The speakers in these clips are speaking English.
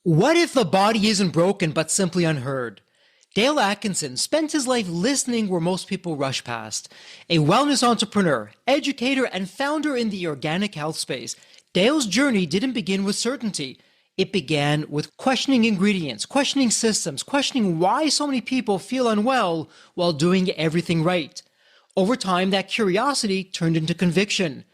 What if the body isn't broken but simply unheard? Dale Atkinson spent his life listening where most people rush past. A wellness entrepreneur, educator, and founder in the organic health space, Dale's journey didn't begin with certainty. It began with questioning ingredients, questioning systems, questioning why so many people feel unwell while doing everything right. Over time, that curiosity turned into conviction.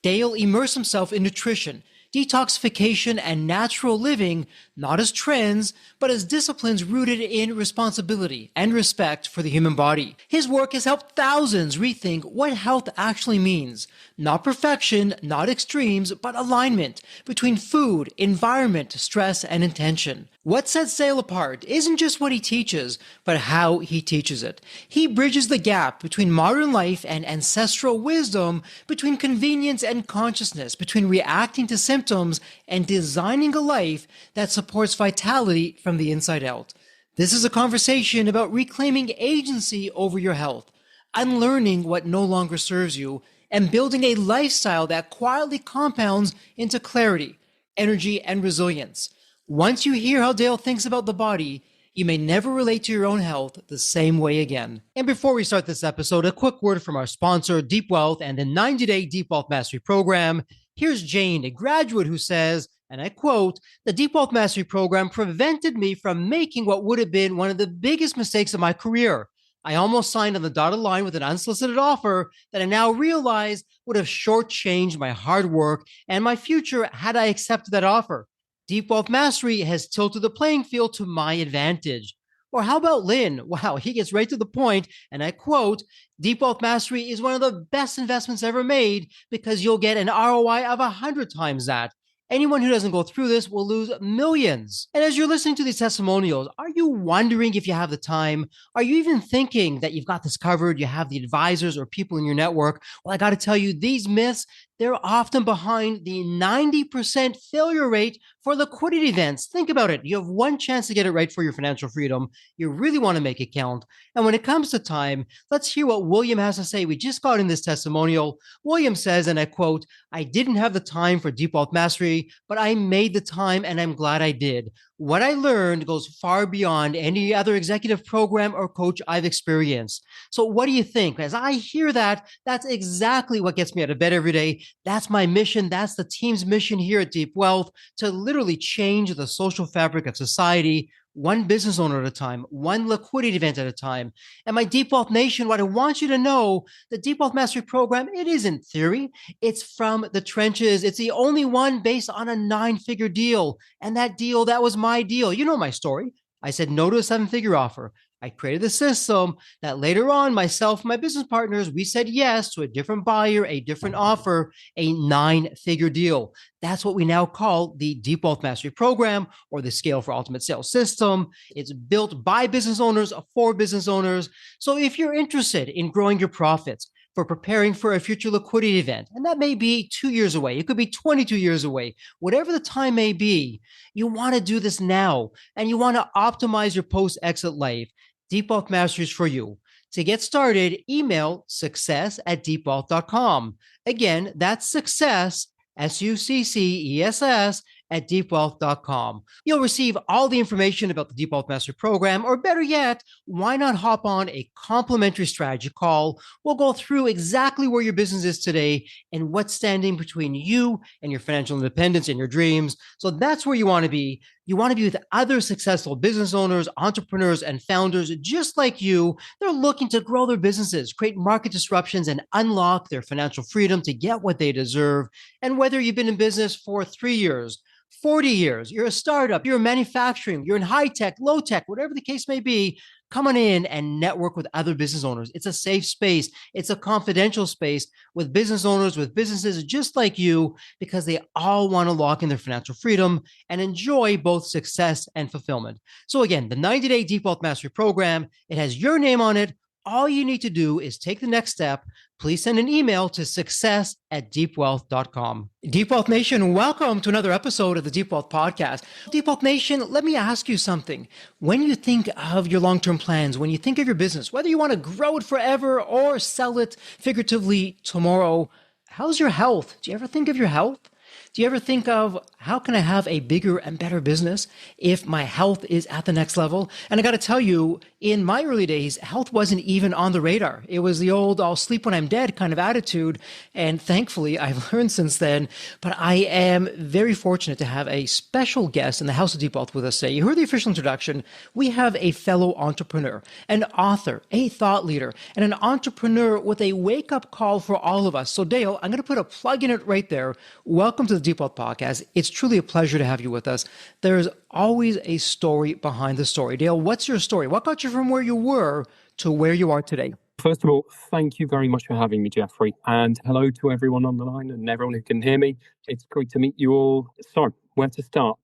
Dale immersed himself in nutrition, detoxification, and natural living, not as trends, but as disciplines rooted in responsibility and respect for the human body. His work has helped thousands rethink what health actually means. Not perfection, not extremes, but alignment between food, environment, stress, and intention. What sets Dale apart isn't just what he teaches, but how he teaches it. He bridges the gap between modern life and ancestral wisdom, between convenience and consciousness, between reacting to symptoms and designing a life that supports vitality from the inside out. This is a conversation about reclaiming agency over your health, unlearning what no longer serves you, and building a lifestyle that quietly compounds into clarity, energy, and resilience. Once you hear how Dale thinks about the body, you may never relate to your own health the same way again. And before we start this episode, a quick word from our sponsor, Deep Wealth, and the 90-day Deep Wealth Mastery Program. Here's Jane, a graduate who says, and I quote, "The Deep Wealth Mastery Program prevented me from making what would have been one of the biggest mistakes of my career. I almost signed on the dotted line with an unsolicited offer that I now realize would have shortchanged my hard work and my future had I accepted that offer. Deep Wealth Mastery has tilted the playing field to my advantage." Or how about Lynn? Wow, he gets right to the point, and I quote, "Deep Wealth Mastery is one of the best investments ever made because you'll get an ROI of 100 times that. Anyone who doesn't go through this will lose millions." And as you're listening to these testimonials, are you wondering if you have the time? Are you even thinking that you've got this covered? You have the advisors or people in your network? Well, I got to tell you, these myths, they're often behind the 90% failure rate for liquidity events. Think about it. You have one chance to get it right for your financial freedom. You really want to make it count. And when it comes to time, let's hear what William has to say. We just got in this testimonial. William says, and I quote, "I didn't have the time for Deep Wealth Mastery, but I made the time and I'm glad I did. What I learned goes far beyond any other executive program or coach I've experienced." So what do you think? As I hear that, that's exactly what gets me out of bed every day. That's my mission. That's the team's mission here at Deep Wealth, to literally change the social fabric of society, one business owner at a time, one liquidity event at a time. And my Deep Wealth Nation, what I want you to know, the Deep Wealth Mastery Program, it isn't theory. It's from the trenches. It's the only one based on a 9-figure deal. And that deal, that was my deal. You know my story. I said no to a 7-figure offer. I created a system that later on, myself and my business partners, we said yes to a different buyer, a different offer, a 9-figure deal. That's what we now call the Deep Wealth Mastery Program, or the Scale for Ultimate Sales system. It's built by business owners for business owners. So if you're interested in growing your profits, for preparing for a future liquidity event, and that may be 2 years away, it could be 22 years away, whatever the time may be, you want to do this now, and you want to optimize your post-exit life. Deep Wealth Mastery is for you. To get started, email success@deepwealth.com. Again, that's success, SUCCESS, at deepwealth.com. You'll receive all the information about the Deep Wealth Mastery Program, or better yet, why not hop on a complimentary strategy call? We'll go through exactly where your business is today and what's standing between you and your financial independence and your dreams. So that's where you want to be. You want to be with other successful business owners, entrepreneurs, and founders just like you. They're looking to grow their businesses, create market disruptions, and unlock their financial freedom to get what they deserve. And whether you've been in business for 3 years, 40 years, you're a startup, you're in manufacturing, you're in high tech, low tech, whatever the case may be, come on in and network with other business owners. It's a safe space. It's a confidential space with business owners, with businesses just like you, because they all want to lock in their financial freedom and enjoy both success and fulfillment. So again, the 90-day Deep Wealth Mastery Program, it has your name on it. All you need to do is take the next step. Please send an email to success@deepwealth.com. Deep Wealth Nation, welcome to another episode of the Deep Wealth Podcast. Deep Wealth Nation, let me ask you something. When you think of your long-term plans, when you think of your business, whether you want to grow it forever or sell it figuratively tomorrow, how's your health? Do you ever think of your health? Do you ever think of how can I have a bigger and better business if my health is at the next level? And I got to tell you, in my early days, health wasn't even on the radar. It was the old I'll sleep when I'm dead kind of attitude. And thankfully, I've learned since then. But I am very fortunate to have a special guest in the House of Deep Wealth with us today. You heard the official introduction. We have a fellow entrepreneur, an author, a thought leader, and an entrepreneur with a wake-up call for all of us. So Dale, I'm going to put a plug in it right there. Welcome to the Deep Wealth Podcast. It's truly a pleasure to have you with us. There's always a story behind the story. Dale, what's your story? What got you from where you were to where you are today? First of all, thank you very much for having me, Jeffrey. And hello to everyone on the line and everyone who can hear me. It's great to meet you all. So, where to start?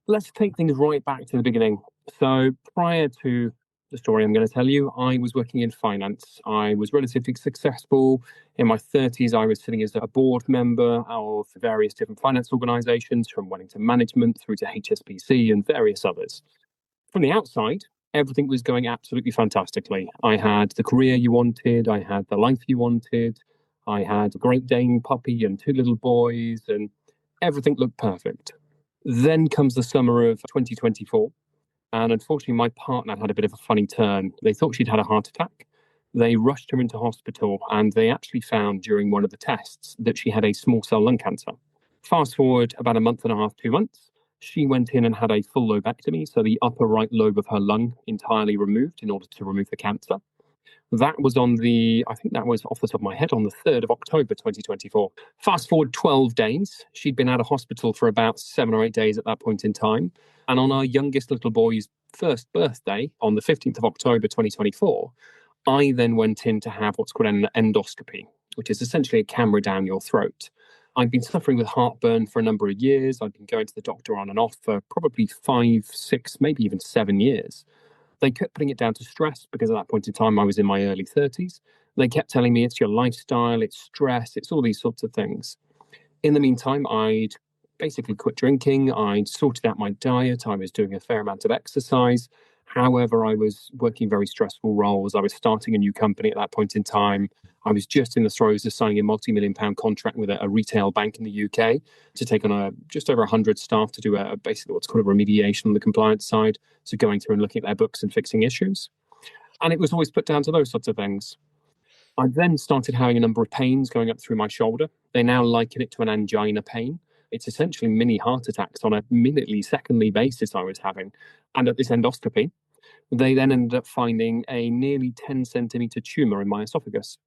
Let's take things right back to the beginning. So, prior to the story I'm going to tell you, I was working in finance. I was relatively successful. In my 30s, I was sitting as a board member of various different finance organizations, from Wellington Management through to HSBC and various others. From the outside, everything was going absolutely fantastically. I had the career you wanted. I had the life you wanted. I had a Great Dane puppy and 2 little boys, and everything looked perfect. Then comes the summer of 2024. And unfortunately, my partner had a bit of a funny turn. They thought she'd had a heart attack. They rushed her into hospital, and they actually found during one of the tests that she had a small cell lung cancer. Fast forward about a month and a half, 2 months, she went in and had a full lobectomy, so the upper right lobe of her lung entirely removed in order to remove the cancer. That was I think that was off the top of my head, on the 3rd of October, 2024. Fast forward 12 days. She'd been out of hospital for about 7 or 8 days at that point in time. And on our youngest little boy's first birthday, on the 15th of October, 2024, I then went in to have what's called an endoscopy, which is essentially a camera down your throat. I'd been suffering with heartburn for a number of years. I'd been going to the doctor on and off for probably 5, 6, maybe even 7 years. They kept putting it down to stress because at that point in time, I was in my early 30s. They kept telling me it's your lifestyle, it's stress, it's all these sorts of things. In the meantime, I'd basically quit drinking. I'd sorted out my diet. I was doing a fair amount of exercise. However, I was working very stressful roles. I was starting a new company at that point in time. I was just in the throes of signing a multi-million-pound contract with a retail bank in the UK to take on just over 100 staff to do basically what's called a remediation on the compliance side. So going through and looking at their books and fixing issues. And it was always put down to those sorts of things. I then started having a number of pains going up through my shoulder. They now liken it to an angina pain. It's essentially mini heart attacks on a minutely, secondly basis I was having. And at this endoscopy, they then ended up finding a nearly 10 centimeter tumor in my esophagus.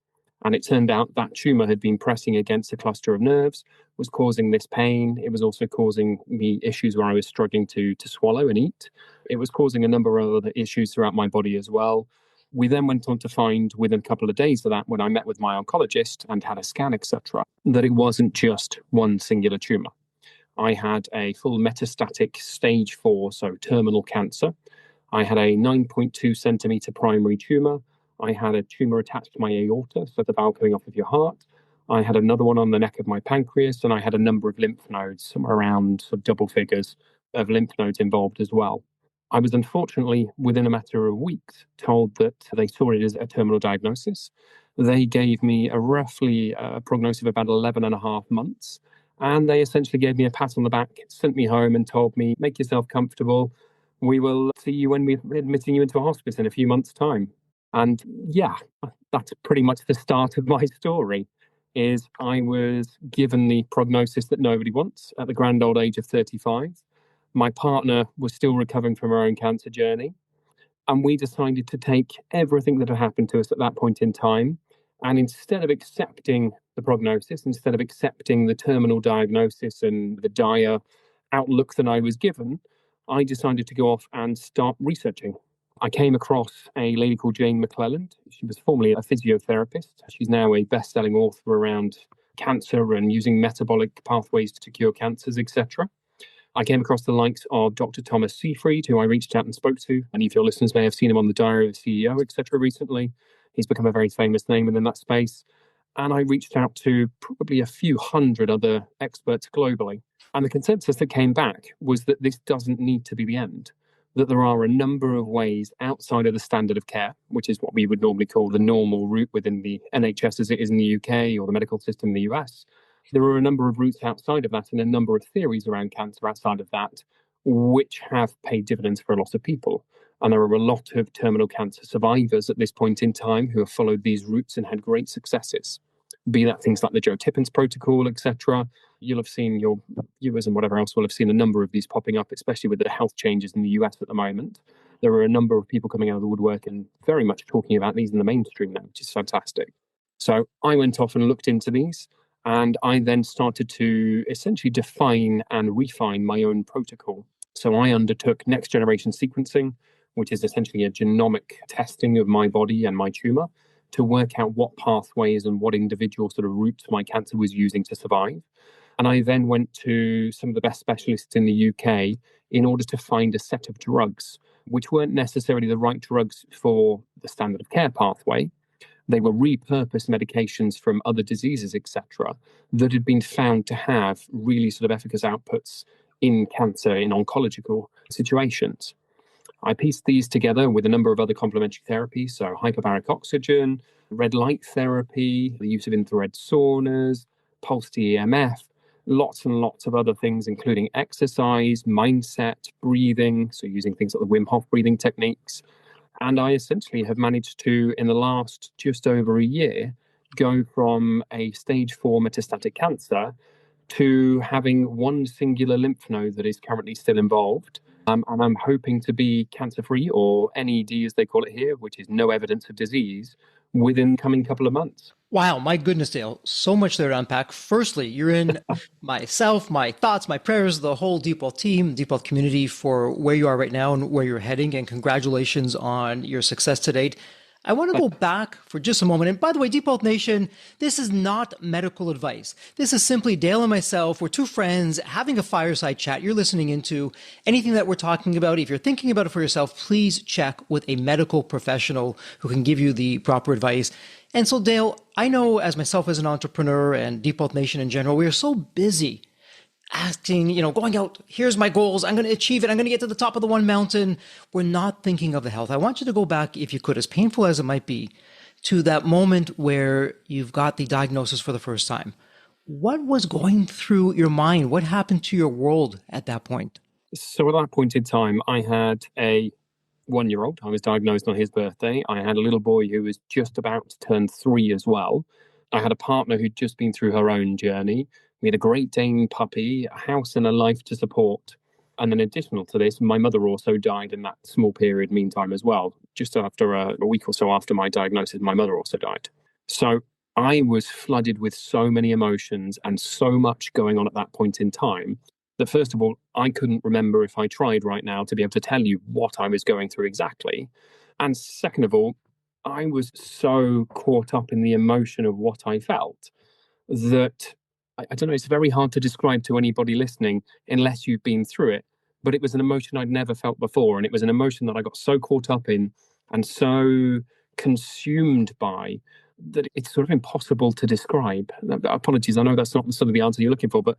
And it turned out that tumor had been pressing against a cluster of nerves, was causing this pain. It was also causing me issues where I was struggling to swallow and eat. It was causing a number of other issues throughout my body as well. We then went on to find within a couple of days of that, when I met with my oncologist and had a scan, etc., that it wasn't just one singular tumor. I had a full metastatic stage 4, so terminal cancer. I had a 9.2 centimeter primary tumor. I had a tumor attached to my aorta, so the valve coming off of your heart. I had another one on the neck of my pancreas, and I had a number of lymph nodes, somewhere around sort of double figures of lymph nodes involved as well. I was unfortunately, within a matter of weeks, told that they saw it as a terminal diagnosis. They gave me roughly a prognosis of about 11 and a half months. And they essentially gave me a pat on the back, sent me home and told me, make yourself comfortable. We will see you when we're admitting you into a hospice in a few months' time. And yeah, that's pretty much the start of my story. Is I was given the prognosis that nobody wants at the grand old age of 35. My partner was still recovering from her own cancer journey. And we decided to take everything that had happened to us at that point in time. And instead of accepting the prognosis, instead of accepting the terminal diagnosis and the dire outlook that I was given, I decided to go off and start researching. I came across a lady called Jane McClelland. She was formerly a physiotherapist. She's now a best-selling author around cancer and using metabolic pathways to cure cancers, etc. I came across the likes of Dr. Thomas Seyfried, who I reached out and spoke to. Many of your listeners may have seen him on the Diary of the CEO, etc. recently. He's become a very famous name within that space. And I reached out to probably a few hundred other experts globally. And the consensus that came back was that this doesn't need to be the end, that there are a number of ways outside of the standard of care, which is what we would normally call the normal route within the NHS as it is in the UK or the medical system in the US, There are a number of routes outside of that and a number of theories around cancer outside of that, which have paid dividends for a lot of people. And there are a lot of terminal cancer survivors at this point in time who have followed these routes and had great successes. Be that things like the Joe Tippins protocol, etc. You'll have seen, your viewers and whatever else will have seen a number of these popping up, especially with the health changes in the US at the moment. There are a number of people coming out of the woodwork and very much talking about these in the mainstream now, which is fantastic. So I went off and looked into these, and I then started to essentially define and refine my own protocol. So I undertook next generation sequencing, which is essentially a genomic testing of my body and my tumor to work out what pathways and what individual sort of routes my cancer was using to survive. And I then went to some of the best specialists in the UK in order to find a set of drugs, which weren't necessarily the right drugs for the standard of care pathway. They were repurposed medications from other diseases, etc., that had been found to have really sort of efficacious outputs in cancer, in oncological situations. I pieced these together with a number of other complementary therapies, so hyperbaric oxygen, red light therapy, the use of infrared saunas, pulsed EMF, lots and lots of other things, including exercise, mindset, breathing, so using things like the Wim Hof breathing techniques. And I essentially have managed to, in the last just over a year, go from a stage 4 metastatic cancer to having one singular lymph node that is currently still involved. And I'm hoping to be cancer-free, or NED as they call it here, which is no evidence of disease, within the coming couple of months. Wow, my goodness, Dale, so much there to unpack. Firstly, you're in myself, my thoughts, my prayers, the whole Deep Wealth team, Deep Wealth community for where you are right now and where you're heading. And congratulations on your success to date. I want to go back for just a moment. And by the way, Deep Wealth Nation, this is not medical advice. This is simply Dale and myself. We're two friends having a fireside chat you're listening into. Anything that we're talking about, if you're thinking about it for yourself, please check with a medical professional who can give you the proper advice. And so, Dale, I know as myself as an entrepreneur and Deep Wealth Nation in general, we are so busy asking, going out, here's my goals, I'm going to achieve it, I'm going to get to the top of the one mountain. We're not thinking of the health. I want you to go back, if you could, as painful as it might be, to that moment where you've got the diagnosis for the first time. What was going through your mind? What happened to your world at that point? So at that point in time, I had a 1-year-old. I was diagnosed on his birthday. I had a little boy who was just about to turn 3 as well. I had a partner who'd just been through her own journey. We had a Great Dane puppy, a house and a life to support. And then additional to this, my mother also died in that small period meantime as well. Just after a week or so after my diagnosis, my mother also died. So I was flooded with so many emotions and so much going on at that point in time that, first of all, I couldn't remember, if I tried right now, to be able to tell you what I was going through exactly. And second of all, I was so caught up in the emotion of what I felt that I don't know, it's very hard to describe to anybody listening unless you've been through it. But it was an emotion I'd never felt before. And it was an emotion that I got so caught up in and so consumed by that it's sort of impossible to describe. Apologies, I know that's not sort of the answer you're looking for, but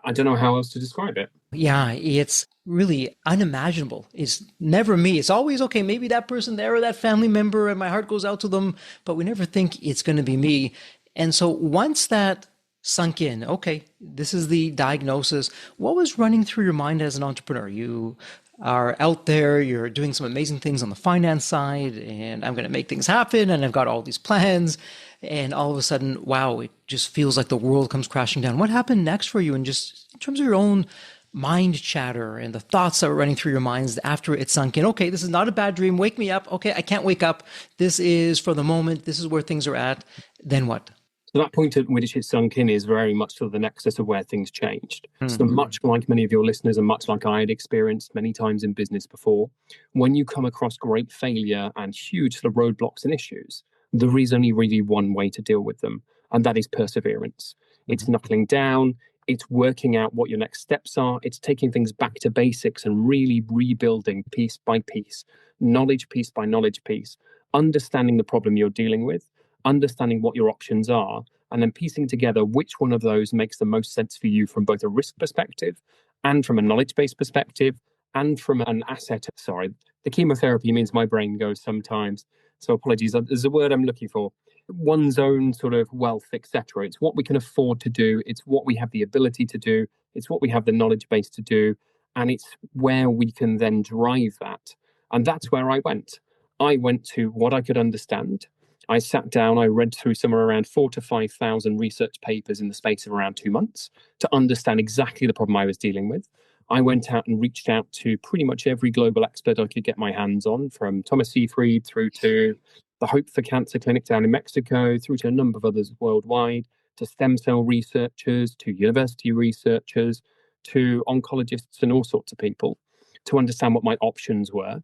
I don't know how else to describe it. Yeah, it's really unimaginable. It's never me. It's always, okay, maybe that person there or that family member, and my heart goes out to them, but we never think it's going to be me. And so once that sunk in, okay, this is the diagnosis, what was running through your mind as an entrepreneur? You are out there, you're doing some amazing things on the finance side, and I'm going to make things happen, and I've got all these plans, and all of a sudden, wow, it just feels like the world comes crashing down. What happened next for you, and just in terms of your own mind chatter and the thoughts that were running through your minds after it sunk in? Okay, this is not a bad dream. Wake me up. Okay, I can't wake up. This is for the moment. This is where things are at. Then what? So that point at which it sunk in is very much sort of the nexus of where things changed. So much like many of your listeners and much like I had experienced many times in business before, when you come across great failure and huge sort of roadblocks and issues, there is only really one way to deal with them, and that is perseverance. It's knuckling down, it's working out what your next steps are, it's taking things back to basics and really rebuilding piece by piece, knowledge piece by knowledge piece, understanding the problem you're dealing with, understanding what your options are, and then piecing together which one of those makes the most sense for you from both a risk perspective and from a knowledge-based perspective and from an asset. Sorry, the chemotherapy means my brain goes sometimes, so apologies. There's a word I'm looking for. one's own sort of wealth, etc. It's what we can afford to do. It's what we have the ability to do. It's what we have the knowledge base to do. And it's where we can then drive that. And that's where I went. I went to what I could understand. I sat down, I read through somewhere around 4,000 to 5,000 research papers in the space of around 2 months to understand exactly the problem I was dealing with. I went out and reached out to pretty much every global expert I could get my hands on, from Thomas Seyfried through to the Hope for Cancer Clinic down in Mexico, through to a number of others worldwide, to stem cell researchers, to university researchers, to oncologists and all sorts of people to understand what my options were.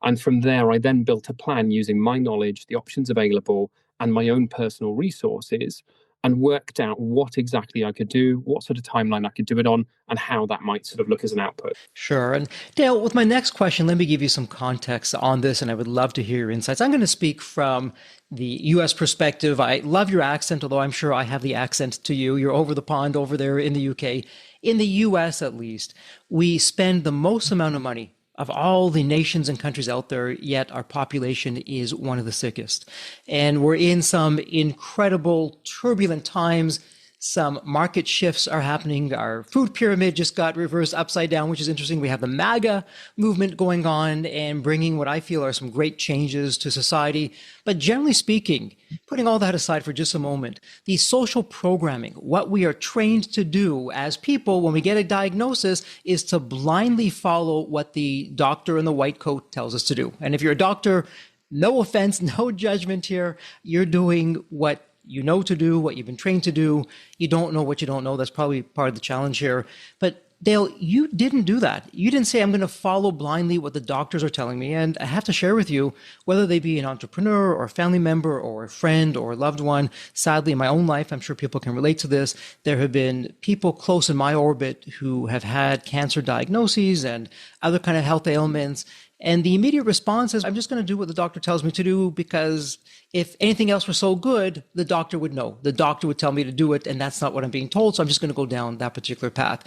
And from there, I then built a plan using my knowledge, the options available, and my own personal resources, and worked out what exactly I could do, what sort of timeline I could do it on, and how that might sort of look as an output. Sure. And Dale, with my next question, let me give you some context on this, and I would love to hear your insights. I'm going to speak from the US perspective. I love your accent, although I'm sure I have the accent to you. You're over the pond over there in the UK. In the US, at least, we spend the most amount of money of all the nations and countries out there, yet our population is one of the sickest. And we're in some incredible, turbulent times. Some market shifts are happening. Our food pyramid just got reversed upside down, which is interesting. We have the MAGA movement going on and bringing what I feel are some great changes to society. But generally speaking, putting all that aside for just a moment, the social programming, what we are trained to do as people when we get a diagnosis is to blindly follow what the doctor in the white coat tells us to do. And if you're a doctor, no offense, no judgment here, you're doing what you know to do, what you've been trained to do. You don't know what you don't know. That's probably part of the challenge here. But Dale, you didn't do that. You didn't say, I'm going to follow blindly what the doctors are telling me. And I have to share with you, whether they be an entrepreneur or a family member or a friend or a loved one, sadly, in my own life, I'm sure people can relate to this. There have been people close in my orbit who have had cancer diagnoses and other kind of health ailments. And the immediate response is, I'm just going to do what the doctor tells me to do, because if anything else were so good, the doctor would know. The doctor would tell me to do it, and that's not what I'm being told, so I'm just going to go down that particular path.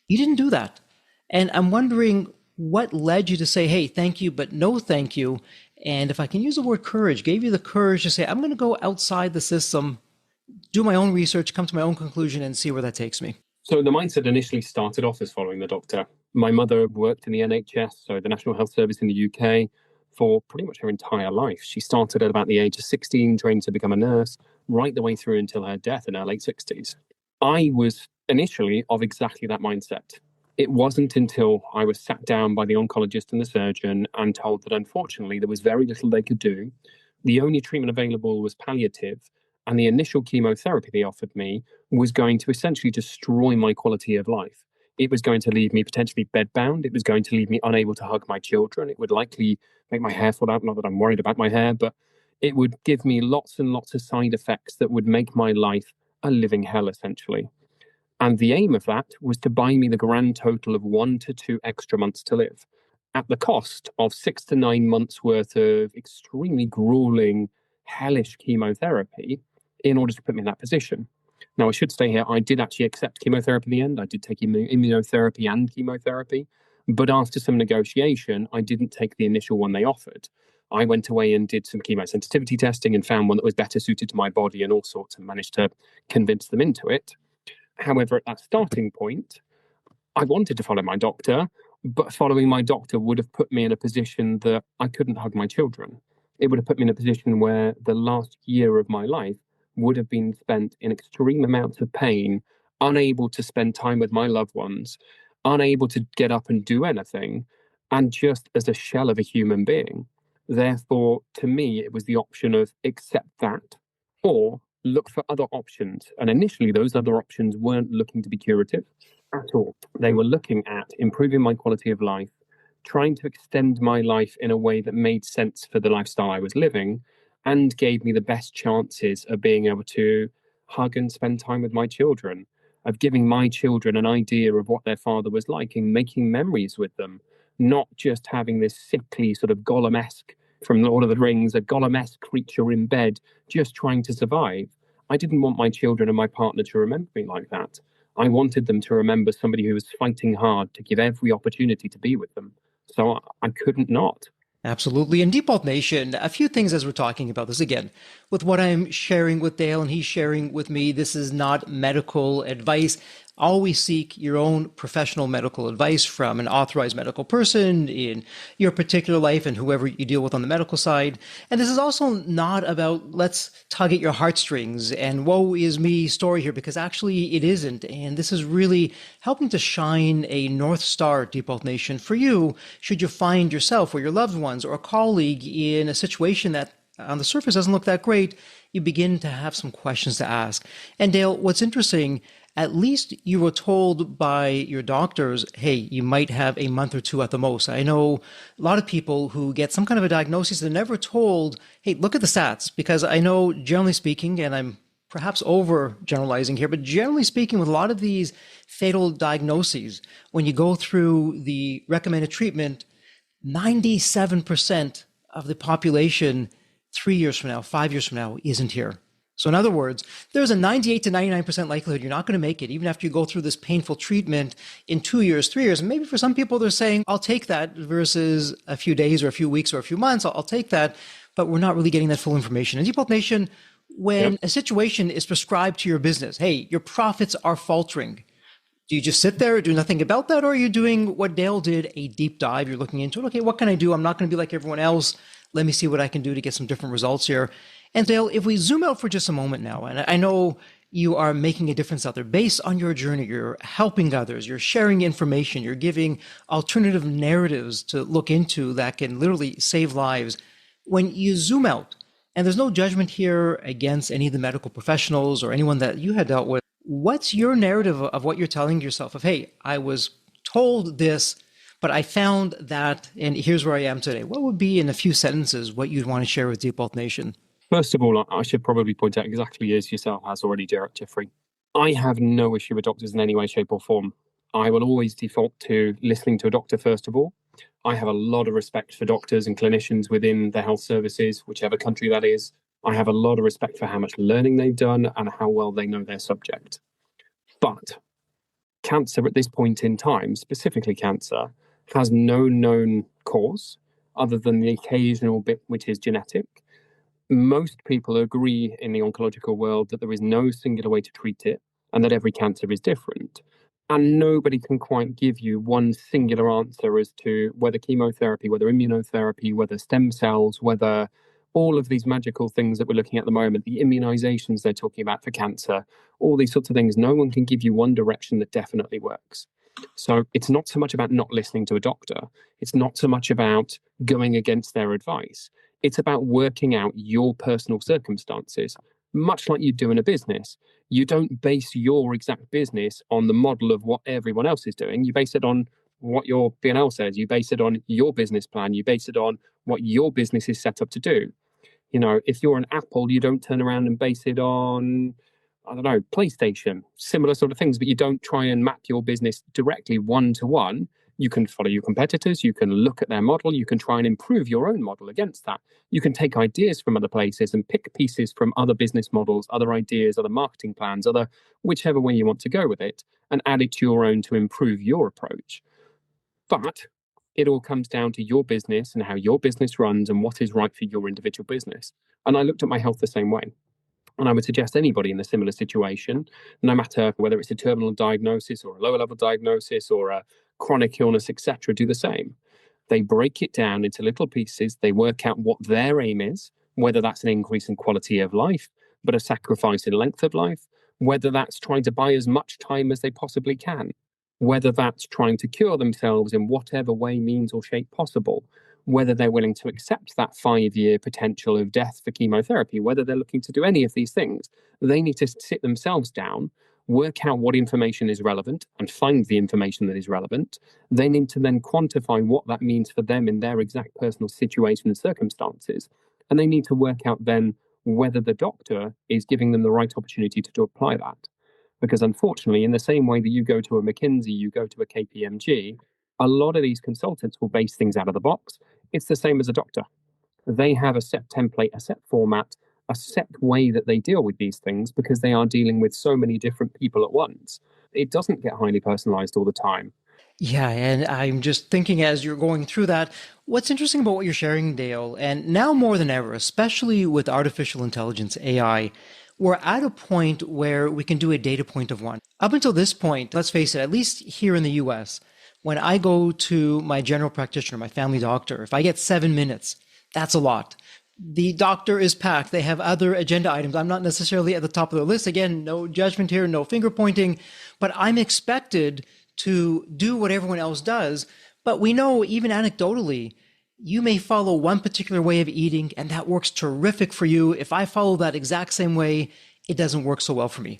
You didn't do that. And I'm wondering what led you to say, hey, thank you, but no thank you. And if I can use the word courage, gave you the courage to say, I'm going to go outside the system, do my own research, come to my own conclusion, and see where that takes me. So the mindset initially started off as following the doctor. My mother worked in the NHS, so the National Health Service in the UK, for pretty much her entire life. She started at about the age of 16, trained to become a nurse, right the way through until her death in her late 60s. I was initially of exactly that mindset. It wasn't until I was sat down by the oncologist and the surgeon and told that unfortunately there was very little they could do. The only treatment available was palliative, and the initial chemotherapy they offered me was going to essentially destroy my quality of life. It was going to leave me potentially bedbound. It was going to leave me unable to hug my children. It would likely make my hair fall out. Not that I'm worried about my hair, but it would give me lots and lots of side effects that would make my life a living hell, essentially. And the aim of that was to buy me the grand total of 1 to 2 extra months to live, at the cost of 6 to 9 months worth of extremely grueling, hellish chemotherapy in order to put me in that position. Now, I should stay here, I did actually accept chemotherapy in the end. I did take immunotherapy and chemotherapy. But after some negotiation, I didn't take the initial one they offered. I went away and did some chemosensitivity testing and found one that was better suited to my body and all sorts, and managed to convince them into it. However, at that starting point, I wanted to follow my doctor, but following my doctor would have put me in a position that I couldn't hug my children. It would have put me in a position where the last year of my life would have been spent in extreme amounts of pain, unable to spend time with my loved ones, unable to get up and do anything, and just as a shell of a human being. Therefore, to me, it was the option of accept that or look for other options. And initially, those other options weren't looking to be curative at all. They were looking at improving my quality of life, trying to extend my life in a way that made sense for the lifestyle I was living, and gave me the best chances of being able to hug and spend time with my children, of giving my children an idea of what their father was like and making memories with them, not just having this sickly sort of Gollum-esque, from Lord of the Rings, a Gollum-esque creature in bed just trying to survive. I didn't want my children and my partner to remember me like that. I wanted them to remember somebody who was fighting hard to give every opportunity to be with them. So I couldn't not. Absolutely. And Deep Nation, a few things as we're talking about this again. with what I'm sharing with Dale and he's sharing with me. This is not medical advice. Always seek your own professional medical advice from an authorized medical person in your particular life and whoever you deal with on the medical side. And this is also not about let's tug at your heartstrings and woe is me story here, because actually it isn't. And this is really helping to shine a North Star, Deep Health Nation, for you should you find yourself or your loved ones or a colleague in a situation that on the surface doesn't look that great. You begin to have some questions to ask. And Dale, what's interesting, at least you were told by your doctors, hey, you might have a month or two at the most. I know a lot of people who get some kind of a diagnosis, they're never told, hey, look at the stats. Because I know, generally speaking, and I'm perhaps overgeneralizing here, but generally speaking, with a lot of these fatal diagnoses, when you go through the recommended treatment, 97% of the population 3 years from now, 5 years from now, isn't here. So in other words, there's a 98 to 99% likelihood you're not going to make it, even after you go through this painful treatment in 2 years, 3 years. And maybe for some people, they're saying, I'll take that versus a few days or a few weeks or a few months. I'll take that. But we're not really getting that full information. And Deep Health Nation, when a situation is prescribed to your business, hey, your profits are faltering. Do you just sit there, do nothing about that? Or are you doing what Dale did, a deep dive? You're looking into it. Okay, what can I do? I'm not going to be like everyone else. Let me see what I can do to get some different results here. And Dale, if we zoom out for just a moment now, and I know you are making a difference out there based on your journey, you're helping others, you're sharing information, you're giving alternative narratives to look into that can literally save lives. When you zoom out, and there's no judgment here against any of the medical professionals or anyone that you had dealt with, what's your narrative of what you're telling yourself of, hey, I was told this, but I found that, and here's where I am today? What would be in a few sentences what you'd want to share with Deep Health Nation? First of all, I should probably point out exactly as yourself has already, Jeffrey. I have no issue with doctors in any way, shape, or form. I will always default to listening to a doctor first of all. I have a lot of respect for doctors and clinicians within the health services, whichever country that is. I have a lot of respect for how much learning they've done and how well they know their subject. But cancer at this point in time, specifically cancer, has no known cause other than the occasional bit which is genetic. Most people agree in the oncological world that there is no singular way to treat it and that every cancer is different. And nobody can quite give you one singular answer as to whether chemotherapy, whether immunotherapy, whether stem cells, whether all of these magical things that we're looking at the moment, the immunizations they're talking about for cancer, all these sorts of things, no one can give you one direction that definitely works. So it's not so much about not listening to a doctor. It's not so much about going against their advice. It's about working out your personal circumstances, much like you do in a business. You don't base your exact business on the model of what everyone else is doing. You base it on what your P&L says. You base it on your business plan. You base it on what your business is set up to do. You know, if you're an Apple, you don't turn around and base it on, I don't know, PlayStation, similar sort of things, but you don't try and map your business directly one-to-one. You can follow your competitors, you can look at their model, you can try and improve your own model against that. You can take ideas from other places and pick pieces from other business models, other ideas, other marketing plans, other whichever way you want to go with it, and add it to your own to improve your approach. But it all comes down to your business and how your business runs and what is right for your individual business. And I looked at my health the same way. And I would suggest anybody in a similar situation, no matter whether it's a terminal diagnosis or a lower level diagnosis or a chronic illness, etc., do the same. They break it down into little pieces. They work out what their aim is, whether that's an increase in quality of life, but a sacrifice in length of life, whether that's trying to buy as much time as they possibly can, whether that's trying to cure themselves in whatever way, means, or shape possible, whether they're willing to accept that 5-year potential of death for chemotherapy, whether they're looking to do any of these things. They need to sit themselves down, work out what information is relevant and find the information that is relevant. They need to then quantify what that means for them in their exact personal situation and circumstances. And they need to work out then whether the doctor is giving them the right opportunity to apply that. Because unfortunately, in the same way that you go to a McKinsey, you go to a KPMG, a lot of these consultants will base things out of the box. It's the same as a doctor. They have a set template, a set format, a set way that they deal with these things because they are dealing with so many different people at once. It doesn't get highly personalized all the time. Yeah, and I'm just thinking as you're going through that, what's interesting about what you're sharing, Dale, and now more than ever, especially with artificial intelligence, AI, we're at a point where we can do a data point of one. Up until this point, let's face it, at least here in the US, when I go to my general practitioner, my family doctor, if I get 7 minutes, that's a lot. The doctor is packed. They have other agenda items. I'm not necessarily at the top of the list. Again, no judgment here, no finger pointing, but I'm expected to do what everyone else does. But we know, even anecdotally, you may follow one particular way of eating, and that works terrific for you. If I follow that exact same way, it doesn't work so well for me.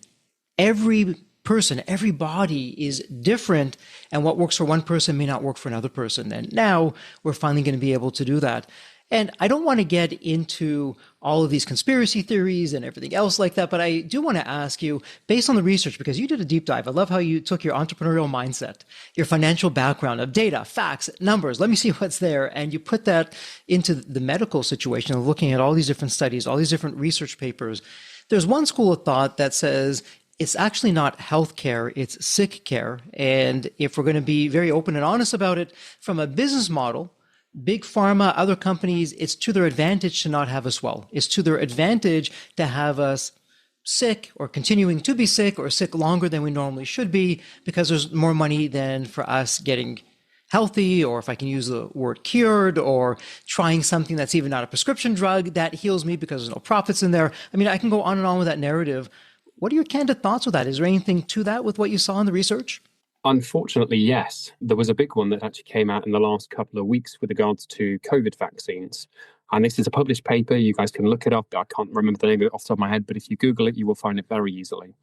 Every person, every body is different, and what works for one person may not work for another person. And now we're finally going to be able to do that. And I don't want to get into all of these conspiracy theories and everything else like that, but I do want to ask you, based on the research, because you did a deep dive, I love how you took your entrepreneurial mindset, your financial background of data, facts, numbers, let me see what's there, and you put that into the medical situation of looking at all these different studies, all these different research papers. There's one school of thought that says it's actually not healthcare, it's sick care. And if we're going to be very open and honest about it, from a business model, big pharma, other companies, it's to their advantage to not have us well. It's to their advantage to have us sick or continuing to be sick or sick longer than we normally should be because there's more money than for us getting healthy, or if I can use the word cured, or trying something that's even not a prescription drug that heals me because there's no profits in there. I mean, I can go on and on with that narrative. What are your candid thoughts with that? Is there anything to that with what you saw in the research? Unfortunately, yes. There was a big one that actually came out in the last couple of weeks with regards to COVID vaccines. And this is a published paper. You guys can look it up. I can't remember the name of it off the top of my head, but if you Google it, you will find it very easily.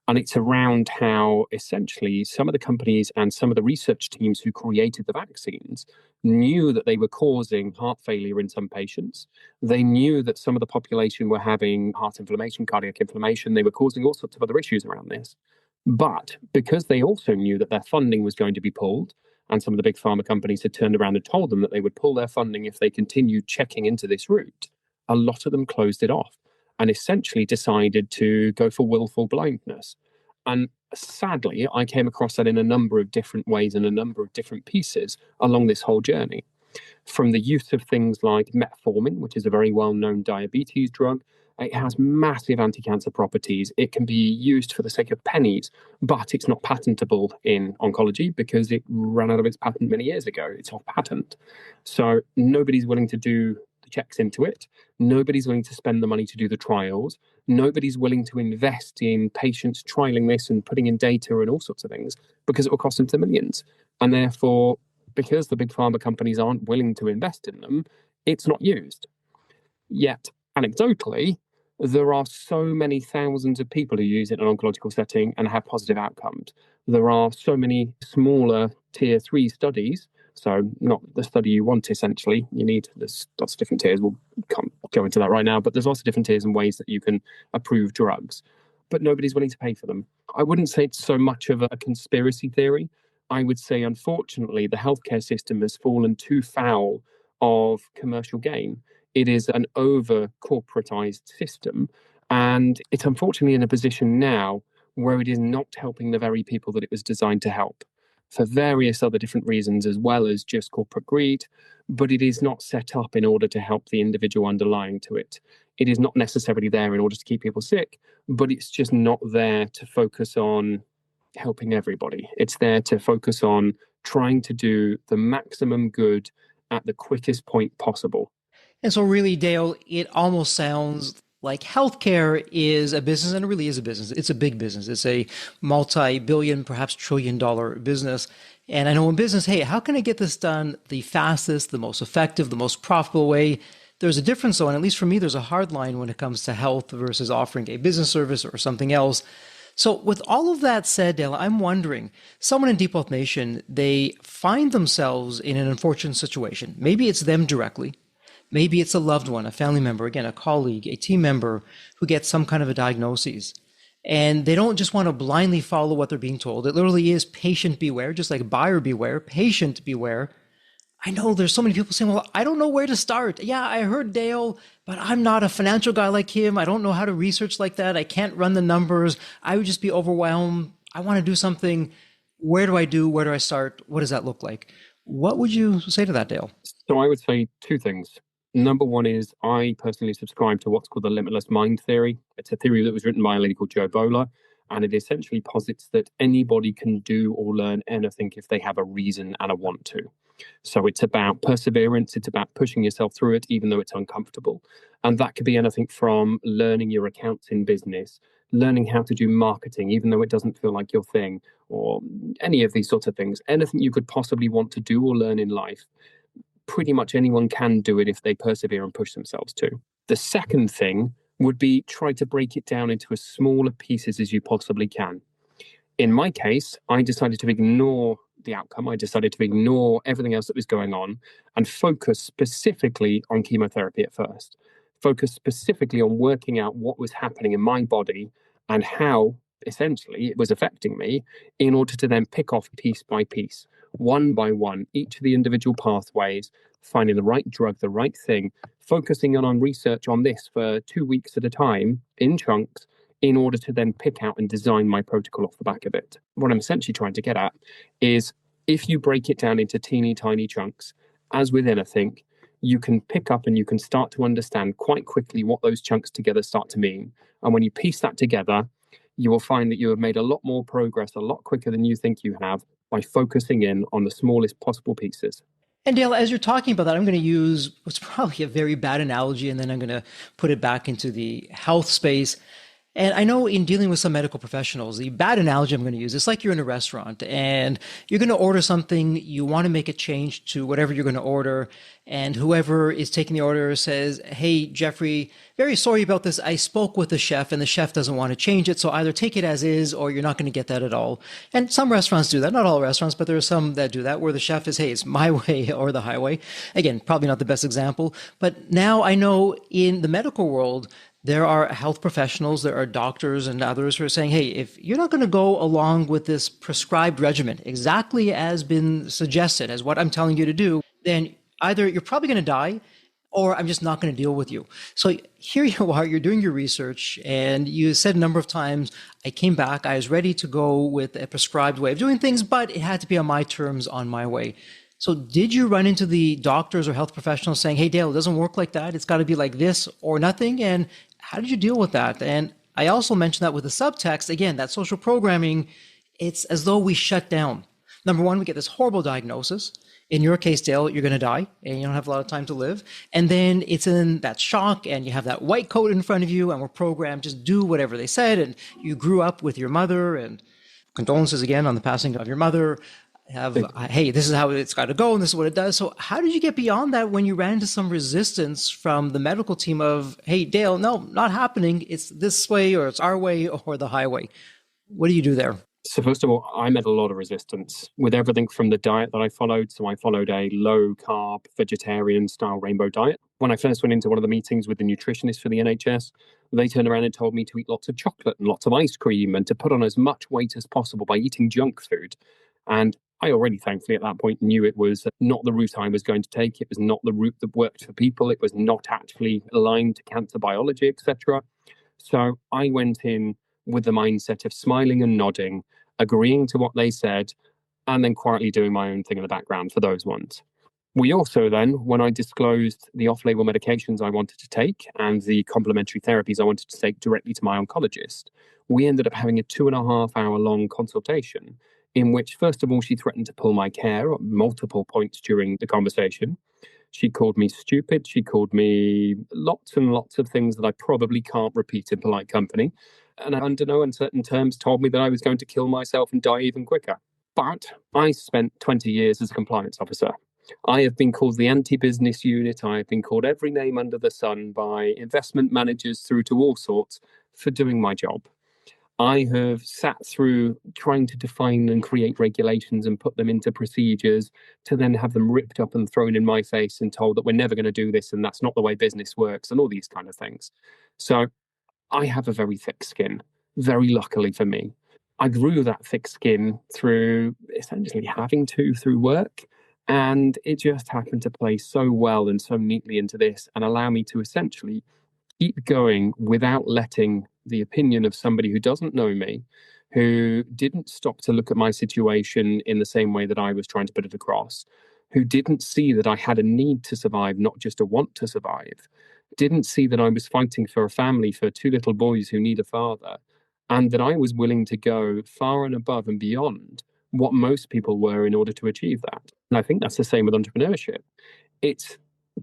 And it's around how essentially some of the companies and some of the research teams who created the vaccines knew that they were causing heart failure in some patients. They knew that some of the population were having heart inflammation, cardiac inflammation. They were causing all sorts of other issues around this. But because they also knew that their funding was going to be pulled, and some of the big pharma companies had turned around and told them that they would pull their funding if they continued checking into this route, a lot of them closed it off and essentially decided to go for willful blindness. And sadly, I came across that in a number of different ways and a number of different pieces along this whole journey. From the use of things like metformin, which is a very well known diabetes drug. It has massive anti cancer properties. It can be used for the sake of pennies, but it's not patentable in oncology because it ran out of its patent many years ago. It's off patent. So nobody's willing to do the checks into it. Nobody's willing to spend the money to do the trials. Nobody's willing to invest in patients trialing this and putting in data and all sorts of things because it will cost them the millions. And therefore, because the big pharma companies aren't willing to invest in them, it's not used. Yet, anecdotally, there are so many thousands of people who use it in an oncological setting and have positive outcomes. There are so many smaller tier 3 studies. So not the study you want, essentially. There's lots of different tiers. We can't go into that right now, but there's lots of different tiers and ways that you can approve drugs. But nobody's willing to pay for them. I wouldn't say it's so much of a conspiracy theory. I would say, unfortunately, the healthcare system has fallen too foul of commercial gain. It is an over corporatized system. And it's unfortunately in a position now where it is not helping the very people that it was designed to help for various other different reasons, as well as just corporate greed. But it is not set up in order to help the individual underlying to it. It is not necessarily there in order to keep people sick, but it's just not there to focus on helping everybody. It's there to focus on trying to do the maximum good at the quickest point possible. And so, really, Dale, it almost sounds like healthcare is a business, and it really is a business. It's a big business. It's a multi-billion, perhaps trillion-dollar business. And I know in business, hey, how can I get this done the fastest, the most effective, the most profitable way? There's a difference, though, and at least for me, there's a hard line when it comes to health versus offering a business service or something else. So, with all of that said, Dale, I'm wondering, someone in Deep Wealth Nation, they find themselves in an unfortunate situation. Maybe it's them directly. Maybe it's a loved one, a family member, again, a colleague, a team member who gets some kind of a diagnosis. And they don't just want to blindly follow what they're being told. It literally is patient beware, just like buyer beware, patient beware. I know there's so many people saying, well, I don't know where to start. Yeah, I heard Dale, but I'm not a financial guy like him. I don't know how to research like that. I can't run the numbers. I would just be overwhelmed. I want to do something. Where do I do? Where do I start? What does that look like? What would you say to that, Dale? So I would say two things. Number one is I personally subscribe to what's called the limitless mind theory. It's a theory that was written by a lady called Joe Bowler, and it essentially posits that anybody can do or learn anything if they have a reason and a want to. So it's about perseverance, it's about pushing yourself through it, even though it's uncomfortable. And that could be anything from learning your accounts in business, learning how to do marketing, even though it doesn't feel like your thing, or any of these sorts of things. Anything you could possibly want to do or learn in life, pretty much anyone can do it if they persevere and push themselves to. The second thing would be try to break it down into as smaller pieces as you possibly can. In my case, I decided to ignore the outcome. I decided to ignore everything else that was going on and focus specifically on chemotherapy at first. Focus specifically on working out what was happening in my body and how essentially it was affecting me, in order to then pick off piece by piece, one by one, each of the individual pathways, finding the right drug, the right thing, focusing on research on this for 2 weeks at a time in chunks, in order to then pick out and design my protocol off the back of it. What I'm essentially trying to get at is, if you break it down into teeny tiny chunks, as with anything, you can pick up and you can start to understand quite quickly what those chunks together start to mean. And when you piece that together, you will find that you have made a lot more progress a lot quicker than you think you have, by focusing in on the smallest possible pieces. And Dale, as you're talking about that, I'm going to use what's probably a very bad analogy, and then I'm going to put it back into the health space. And I know in dealing with some medical professionals, the bad analogy I'm going to use, it's like you're in a restaurant and you're going to order something, you want to make a change to whatever you're going to order. And whoever is taking the order says, "Hey, Jeffrey, very sorry about this. I spoke with the chef and the chef doesn't want to change it. So either take it as is or you're not going to get that at all." And some restaurants do that, not all restaurants, but there are some that do that, where the chef is, "Hey, it's my way or the highway." Again, probably not the best example, but now I know in the medical world, there are health professionals, there are doctors and others who are saying, "Hey, if you're not going to go along with this prescribed regimen exactly as been suggested, as what I'm telling you to do, then either you're probably going to die, or I'm just not going to deal with you." So here you are, you're doing your research, and you said a number of times, "I came back, I was ready to go with a prescribed way of doing things, but it had to be on my terms, on my way." So did you run into the doctors or health professionals saying, "Hey, Dale, it doesn't work like that. It's got to be like this or nothing"? And how did you deal with that? And I also mentioned that with the subtext, again, that social programming, it's as though we shut down. Number one, we get this horrible diagnosis. In your case, Dale, you're going to die and you don't have a lot of time to live. And then it's in that shock and you have that white coat in front of you and we're programmed, just do whatever they said. And you grew up with your mother, and condolences again on the passing of your mother. Hey, this is how it's got to go and this is what it does. So how did you get beyond that when you ran into some resistance from the medical team of, "Hey, Dale, no, not happening. It's this way or it's our way or the highway"? What do you do there? So first of all, I met a lot of resistance with everything from the diet that I followed. So I followed a low carb, vegetarian style rainbow diet. When I first went into one of the meetings with the nutritionist for the NHS, they turned around and told me to eat lots of chocolate and lots of ice cream and to put on as much weight as possible by eating junk food. And I already, thankfully, at that point knew it was not the route I was going to take. It was not the route that worked for people. It was not actually aligned to cancer biology, etc. So I went in with the mindset of smiling and nodding, agreeing to what they said, and then quietly doing my own thing in the background for those ones. We also then, when I disclosed the off-label medications I wanted to take and the complementary therapies I wanted to take directly to my oncologist, we ended up having a 2.5 hour long consultation, in which, first of all, she threatened to pull my care at multiple points during the conversation. She called me stupid. She called me lots and lots of things that I probably can't repeat in polite company. And under no uncertain terms told me that I was going to kill myself and die even quicker. But I spent 20 years as a compliance officer. I have been called the anti-business unit. I have been called every name under the sun by investment managers through to all sorts for doing my job. I have sat through trying to define and create regulations and put them into procedures, to then have them ripped up and thrown in my face and told that we're never going to do this and that's not the way business works and all these kind of things. So I have a very thick skin, very luckily for me. I grew that thick skin through essentially having to through work, and it just happened to play so well and so neatly into this and allow me to essentially keep going without letting the opinion of somebody who doesn't know me, who didn't stop to look at my situation in the same way that I was trying to put it across, who didn't see that I had a need to survive, not just a want to survive, didn't see that I was fighting for a family, for two little boys who need a father, and that I was willing to go far and above and beyond what most people were in order to achieve that. And I think that's the same with entrepreneurship. It's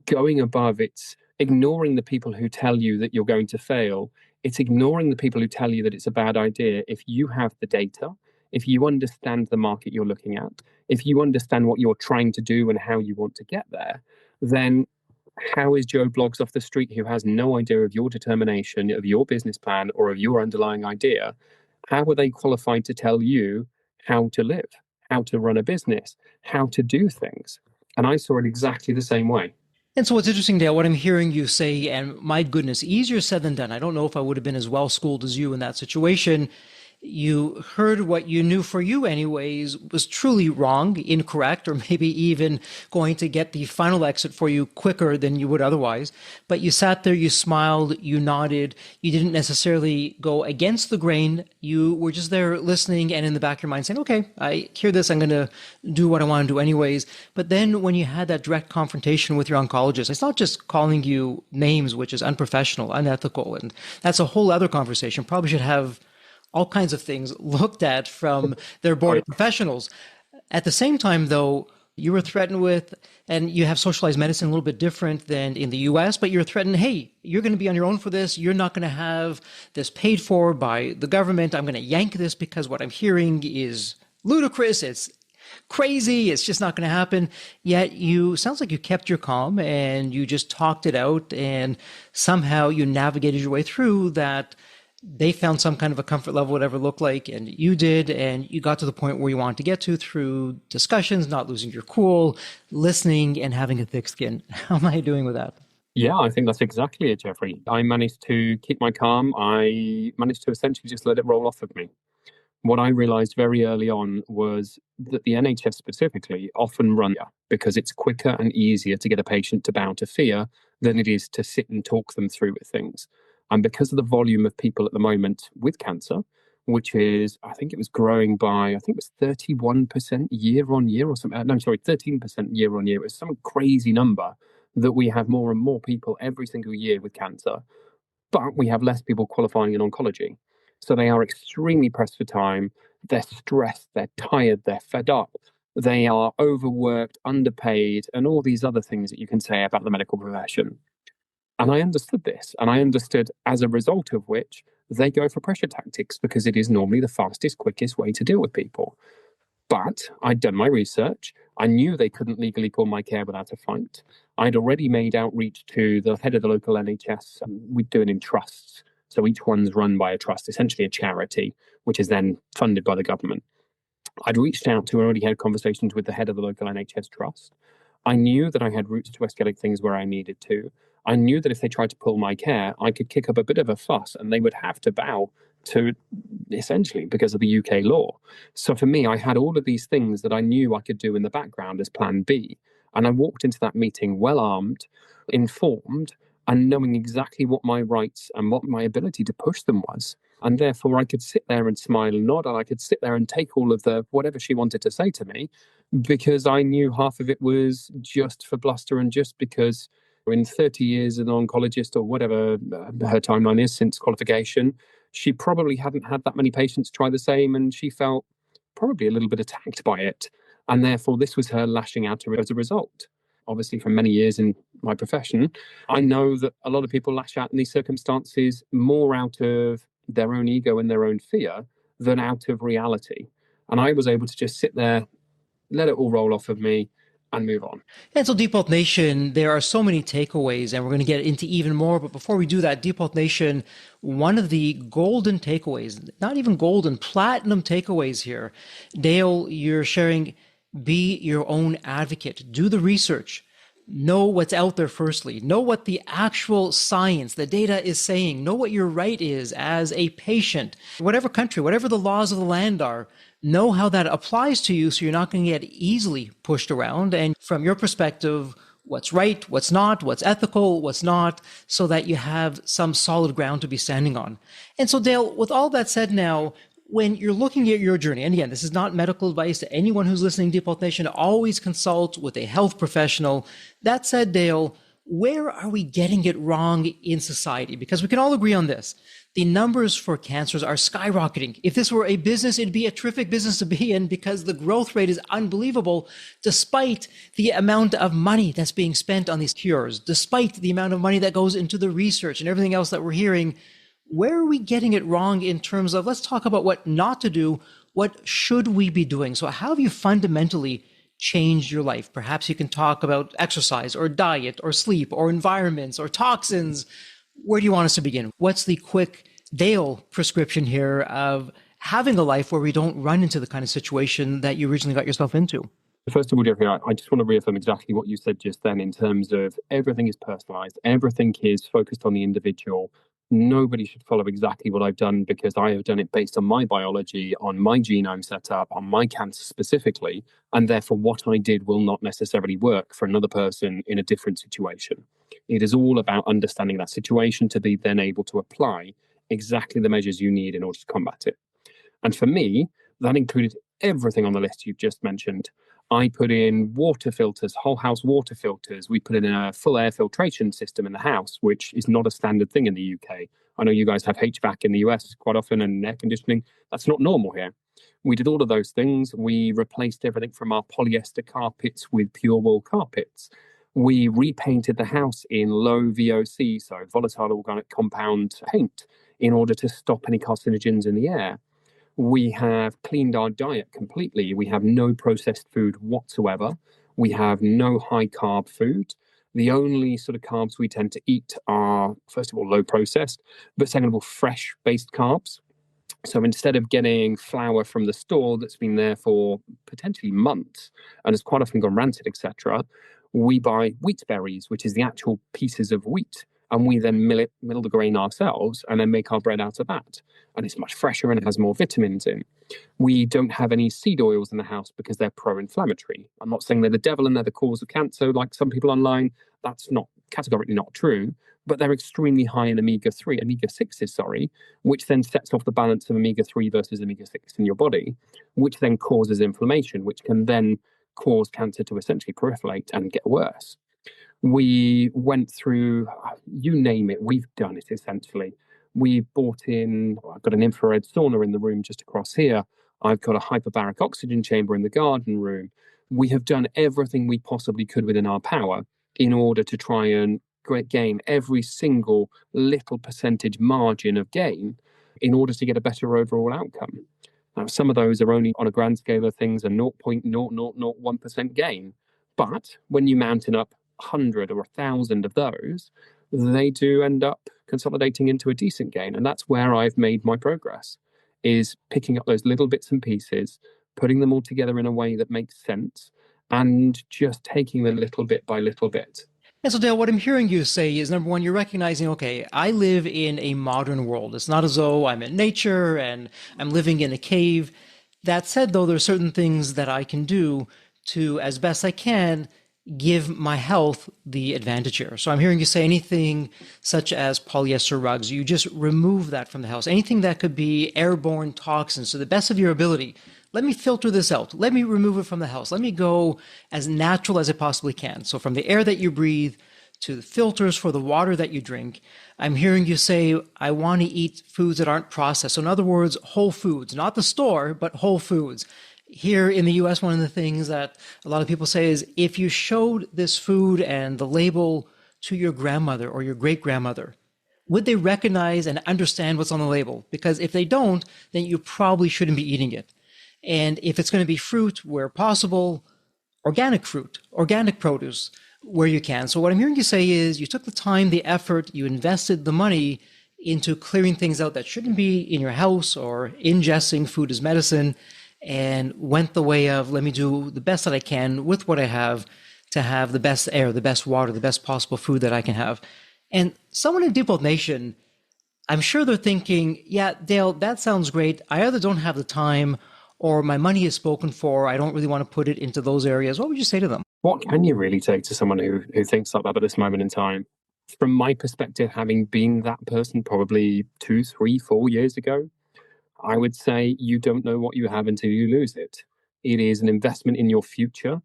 going above, it's ignoring the people who tell you that you're going to fail. It's ignoring the people who tell you that it's a bad idea. If you have the data, if you understand the market you're looking at, if you understand what you're trying to do and how you want to get there, then how is Joe Bloggs off the street, who has no idea of your determination, of your business plan, or of your underlying idea, how are they qualified to tell you how to live, how to run a business, how to do things? And I saw it exactly the same way. And so what's interesting, Dale, what I'm hearing you say, and my goodness, easier said than done. I don't know if I would have been as well schooled as you in that situation. You heard what you knew for you anyways was truly wrong, incorrect, or maybe even going to get the final exit for you quicker than you would otherwise. But you sat there, you smiled, you nodded. You didn't necessarily go against the grain. You were just there listening and in the back of your mind saying, okay, I hear this. I'm going to do what I want to do anyways. But then when you had that direct confrontation with your oncologist, it's not just calling you names, which is unprofessional, unethical. And that's a whole other conversation. Probably should have all kinds of things looked at from their board of professionals. At the same time, though, you were threatened with, and you have socialized medicine a little bit different than in the US, but you're threatened, hey, you're going to be on your own for this. You're not going to have this paid for by the government. I'm going to yank this because what I'm hearing is ludicrous. It's crazy. It's just not going to happen. Yet sounds like you kept your calm and you just talked it out, and somehow you navigated your way through that. They found some kind of a comfort level, whatever it looked like, and you did, and you got to the point where you wanted to get to through discussions, not losing your cool, listening, and having a thick skin. How am I doing with that? Yeah, I think that's exactly it, Jeffrey. I managed to keep my calm. I managed to essentially just let it roll off of me. What I realized very early on was that the NHS specifically often run because it's quicker and easier to get a patient to bow to fear than it is to sit and talk them through with things. And because of the volume of people at the moment with cancer, which is, I think it was growing by, I think it was 31% year on year or something. No, sorry, 13% year on year. It was some crazy number that we have more and more people every single year with cancer, but we have less people qualifying in oncology. So they are extremely pressed for time. They're stressed, they're tired, they're fed up. They are overworked, underpaid, and all these other things that you can say about the medical profession. And I understood this, and I understood as a result of which they go for pressure tactics because it is normally the fastest, quickest way to deal with people. But I'd done my research. I knew they couldn't legally pull my care without a fight. I'd already made outreach to the head of the local NHS. We do it in trusts. So each one's run by a trust, essentially a charity, which is then funded by the government. I'd reached out to and already had conversations with the head of the local NHS trust. I knew that I had routes to escalate things where I needed to. I knew that if they tried to pull my care, I could kick up a bit of a fuss and they would have to bow to, essentially because of the UK law. So for me, I had all of these things that I knew I could do in the background as plan B. And I walked into that meeting well armed, informed, and knowing exactly what my rights and what my ability to push them was. And therefore I could sit there and smile and nod, and I could sit there and take all of the whatever she wanted to say to me, because I knew half of it was just for bluster and just because in 30 years as an oncologist or whatever her timeline is since qualification, she probably hadn't had that many patients try the same, and she felt probably a little bit attacked by it. And therefore, this was her lashing out as a result. Obviously, from many years in my profession, I know that a lot of people lash out in these circumstances more out of their own ego and their own fear than out of reality. And I was able to just sit there, let it all roll off of me, and move on. And so Deep Health Nation, there are so many takeaways, and we're going to get into even more. But before we do that, Deep Health Nation, one of the golden takeaways, not even golden, platinum takeaways here, Dale, you're sharing, be your own advocate, do the research, know what's out there firstly, know what the actual science, the data is saying, know what your right is as a patient, whatever country, whatever the laws of the land are, know how that applies to you so you're not going to get easily pushed around. And from your perspective, what's right, what's not, what's ethical, what's not, so that you have some solid ground to be standing on. And so, Dale, with all that said now, when you're looking at your journey, and again, this is not medical advice to anyone who's listening to Deep Health Nation, always consult with a health professional. That said, Dale, where are we getting it wrong in society? Because we can all agree on this. The numbers for cancers are skyrocketing. If this were a business, it'd be a terrific business to be in because the growth rate is unbelievable, despite the amount of money that's being spent on these cures, despite the amount of money that goes into the research and everything else that we're hearing. Where are we getting it wrong in terms of, let's talk about what not to do, what should we be doing? So how have you fundamentally changed your life? Perhaps you can talk about exercise or diet or sleep or environments or toxins. Where do you want us to begin? What's the quick Dale prescription here of having a life where we don't run into the kind of situation that you originally got yourself into? First of all, Jeffrey, I just want to reaffirm exactly what you said just then in terms of everything is personalized. Everything is focused on the individual. Nobody should follow exactly what I've done because I have done it based on my biology, on my genome setup, on my cancer specifically, and therefore what I did will not necessarily work for another person in a different situation. It is all about understanding that situation to be then able to apply exactly the measures you need in order to combat it. And for me, that included everything on the list you've just mentioned. I put in water filters, whole house water filters. We put in a full air filtration system in the house, which is not a standard thing in the UK. I know you guys have HVAC in the US quite often and air conditioning. That's not normal here. We did all of those things. We replaced everything from our polyester carpets with pure wool carpets. We repainted the house in low VOC, so volatile organic compound paint, in order to stop any carcinogens in the air. We have cleaned our diet completely. We have no processed food whatsoever. We have no high carb food. The only sort of carbs we tend to eat are, first of all, low processed, but second of all, fresh based carbs. So instead of getting flour from the store that's been there for potentially months and has quite often gone rancid, etc., we buy wheat berries, which is the actual pieces of wheat. And we then mill the grain ourselves and then make our bread out of that. And it's much fresher and it has more vitamins in. We don't have any seed oils in the house because they're pro-inflammatory. I'm not saying they're the devil and they're the cause of cancer like some people online. That's not categorically not true. But they're extremely high in omega-6s, which then sets off the balance of omega-3 versus omega-6 in your body, which then causes inflammation, which can then cause cancer to essentially proliferate and get worse. We went through, you name it, we've done it essentially. We bought in, I've got an infrared sauna in the room just across here. I've got a hyperbaric oxygen chamber in the garden room. We have done everything we possibly could within our power in order to try and gain every single little percentage margin of gain in order to get a better overall outcome. Now, some of those are only on a grand scale of things a 0.0001% gain. But when you mountain up 100 or 1,000 of those, they do end up consolidating into a decent gain. And that's where I've made my progress, is picking up those little bits and pieces, putting them all together in a way that makes sense, and just taking them little bit by little bit. And so, Dale, what I'm hearing you say is, number one, you're recognizing, okay, I live in a modern world. It's not as though I'm in nature and I'm living in a cave. That said, though, there are certain things that I can do to, as best I can, give my health the advantage here. So I'm hearing you say anything such as polyester rugs, you just remove that from the house. Anything that could be airborne toxins to the best of your ability. Let me filter this out. Let me remove it from the house. Let me go as natural as I possibly can. So from the air that you breathe to the filters for the water that you drink, I'm hearing you say, I want to eat foods that aren't processed. So in other words, whole foods, not the store, but whole foods. Here in the US, one of the things that a lot of people say is if you showed this food and the label to your grandmother or your great grandmother, would they recognize and understand what's on the label? Because if they don't, then you probably shouldn't be eating it. And if it's going to be fruit where possible, organic fruit, organic produce where you can. So what I'm hearing you say is you took the time, the effort, you invested the money into clearing things out that shouldn't be in your house or ingesting food as medicine, and went the way of, let me do the best that I can with what I have to have the best air, the best water, the best possible food that I can have. And someone in Deep Health Nation, I'm sure they're thinking, yeah, Dale, that sounds great. I either don't have the time or my money is spoken for. I don't really want to put it into those areas. What would you say to them? What can you really take to someone who thinks like that at this moment in time? From my perspective, having been that person probably 2, 3, 4 years ago, I would say you don't know what you have until you lose it. It is an investment in your future.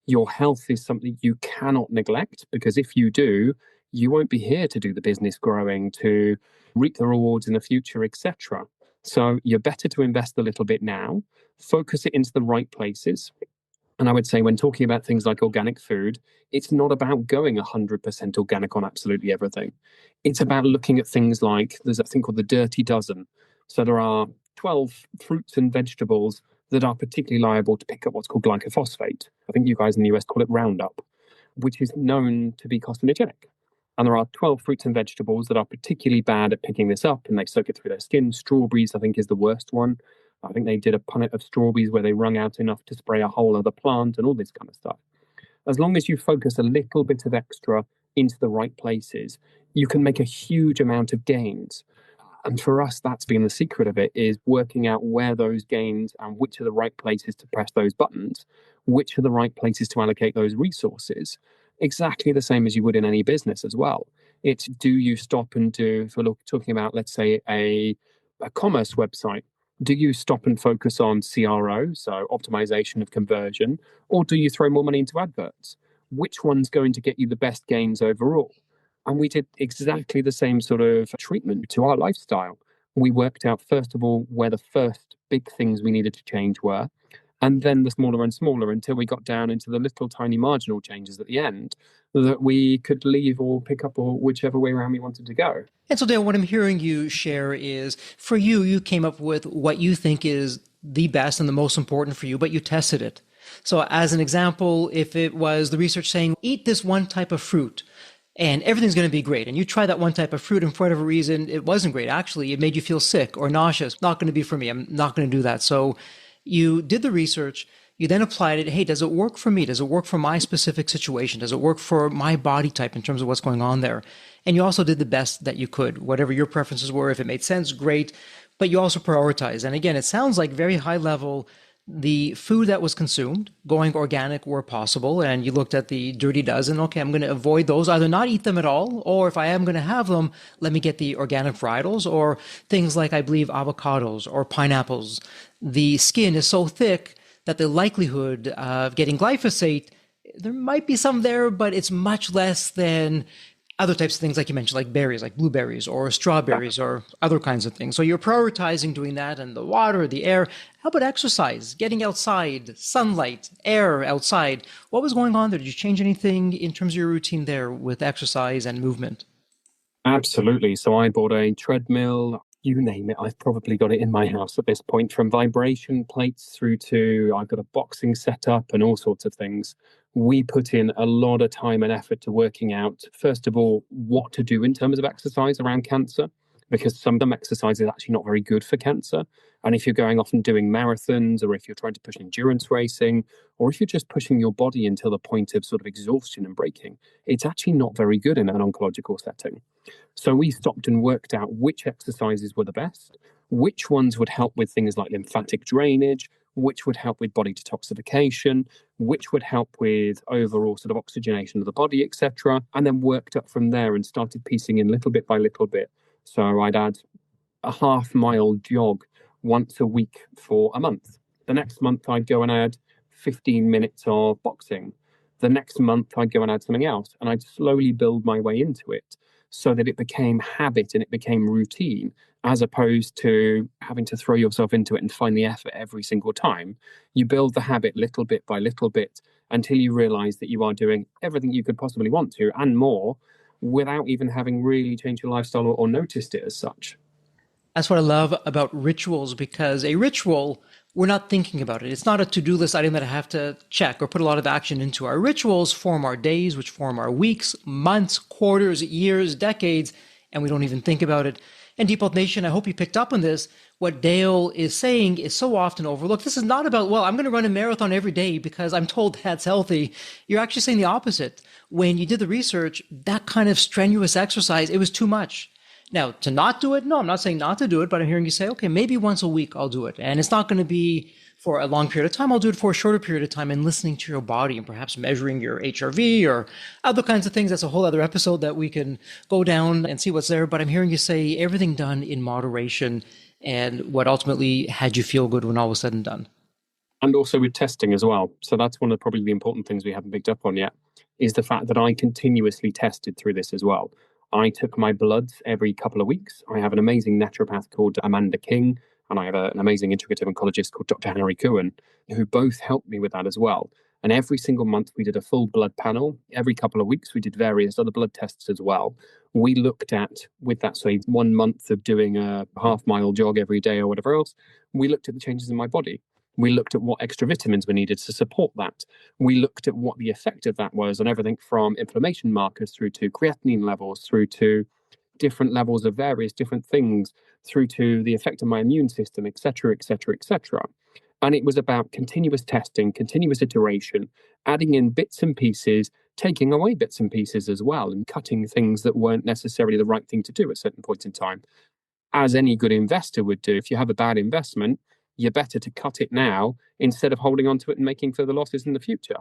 Your health is something you cannot neglect, because if you do, you won't be here to do the business growing, to reap the rewards in the future, etc. So you're better to invest a little bit now, focus it into the right places. And I would say when talking about things like organic food, it's not about going 100% organic on absolutely everything. It's about looking at things like there's a thing called the dirty dozen. So there are 12 fruits and vegetables that are particularly liable to pick up what's called glyphosate. I think you guys in the US call it Roundup, which is known to be carcinogenic. And there are 12 fruits and vegetables that are particularly bad at picking this up, and they soak it through their skin. Strawberries, I think, is the worst one. I think they did a punnet of strawberries where they wrung out enough to spray a whole other plant and all this kind of stuff. As long as you focus a little bit of extra into the right places, you can make a huge amount of gains. And for us, that's been the secret of it, is working out where those gains and which are the right places to press those buttons, which are the right places to allocate those resources. Exactly the same as you would in any business as well. It's, do you stop and do, if we're talking about, let's say, a commerce website, do you stop and focus on CRO, so optimization of conversion, or do you throw more money into adverts? Which one's going to get you the best gains overall? And we did exactly the same sort of treatment to our lifestyle. We worked out, first of all, where the first big things we needed to change were, and then the smaller and smaller, until we got down into the little tiny marginal changes at the end that we could leave or pick up, or whichever way around we wanted to go. And so, Dale, what I'm hearing you share is, for you, you came up with what you think is the best and the most important for you, but you tested it. So as an example, if it was the research saying, eat this one type of fruit and everything's going to be great, and you try that one type of fruit and for whatever reason, it wasn't great. Actually, it made you feel sick or nauseous. Not going to be for me. I'm not going to do that. So you did the research. You then applied it. Hey, does it work for me? Does it work for my specific situation? Does it work for my body type in terms of what's going on there? And you also did the best that you could, whatever your preferences were. If it made sense, great. But you also prioritized. And again, it sounds like very high level, the food that was consumed, going organic where possible. And you looked at the dirty dozen. Okay, I'm going to avoid those, either not eat them at all, or if I am going to have them, let me get the organic varietals, or things like, I believe, avocados or pineapples. The skin is so thick that the likelihood of getting glyphosate, there might be some there, but it's much less than other types of things like you mentioned, like berries, like blueberries or strawberries or other kinds of things. So you're prioritizing doing that, and the water, the air. How about exercise, getting outside, sunlight, air outside? What was going on there? Did you change anything in terms of your routine there with exercise and movement? Absolutely. So I bought a treadmill, you name it. I've probably got it in my house at this point, from vibration plates through to I've got a boxing setup and all sorts of things. We put in a lot of time and effort to working out, first of all, what to do in terms of exercise around cancer, because some exercise is actually not very good for cancer. And if you're going off and doing marathons, or if you're trying to push endurance racing, or if you're just pushing your body until the point of sort of exhaustion and breaking, it's actually not very good in an oncological setting. So we stopped and worked out which exercises were the best, which ones would help with things like lymphatic drainage, which would help with body detoxification, which would help with overall sort of oxygenation of the body, etc. And then worked up from there and started piecing in little bit by little bit. So I'd add a half-mile jog once a week for a month. The next month I'd go and add 15 minutes of boxing. The next month I'd go and add something else, and I'd slowly build my way into it so that it became habit and it became routine, as opposed to having to throw yourself into it and find the effort every single time. You build the habit little bit by little bit until you realize that you are doing everything you could possibly want to and more without even having really changed your lifestyle or noticed it as such. That's what I love about rituals, because a ritual, we're not thinking about it. It's not a to-do list item that I have to check or put a lot of action into. Our rituals form our days, which form our weeks, months, quarters, years, decades, and we don't even think about it. And Deep Health Nation, I hope you picked up on this. What Dale is saying is so often overlooked. This is not about, well, I'm going to run a marathon every day because I'm told that's healthy. You're actually saying the opposite. When you did the research, that kind of strenuous exercise, it was too much. Now, to not do it, no, I'm not saying not to do it, but I'm hearing you say, okay, maybe once a week I'll do it. And it's not going to be for a long period of time. I'll do it for a shorter period of time, and listening to your body and perhaps measuring your HRV or other kinds of things. That's a whole other episode that we can go down and see what's there. But I'm hearing you say everything done in moderation, and what ultimately had you feel good when all was said and done. And also with testing as well. So that's one of probably the important things we haven't picked up on yet, is the fact that I continuously tested through this as well. I took my bloods every couple of weeks. I have an amazing naturopath called Amanda King, and I have an amazing integrative oncologist called Dr. Harry Cohen, who both helped me with that as well. And every single month we did a full blood panel. Every couple of weeks we did various other blood tests as well. We looked at, with that, say, 1 month of doing a half-mile jog every day or whatever else, we looked at the changes in my body. We looked at what extra vitamins were needed to support that. We looked at what the effect of that was on everything from inflammation markers through to creatinine levels, through to different levels of various different things, through to the effect on my immune system, et cetera, et cetera, et cetera. And it was about continuous testing, continuous iteration, adding in bits and pieces, taking away bits and pieces as well, and cutting things that weren't necessarily the right thing to do at certain points in time. As any good investor would do, if you have a bad investment, you're better to cut it now instead of holding on to it and making further losses in the future.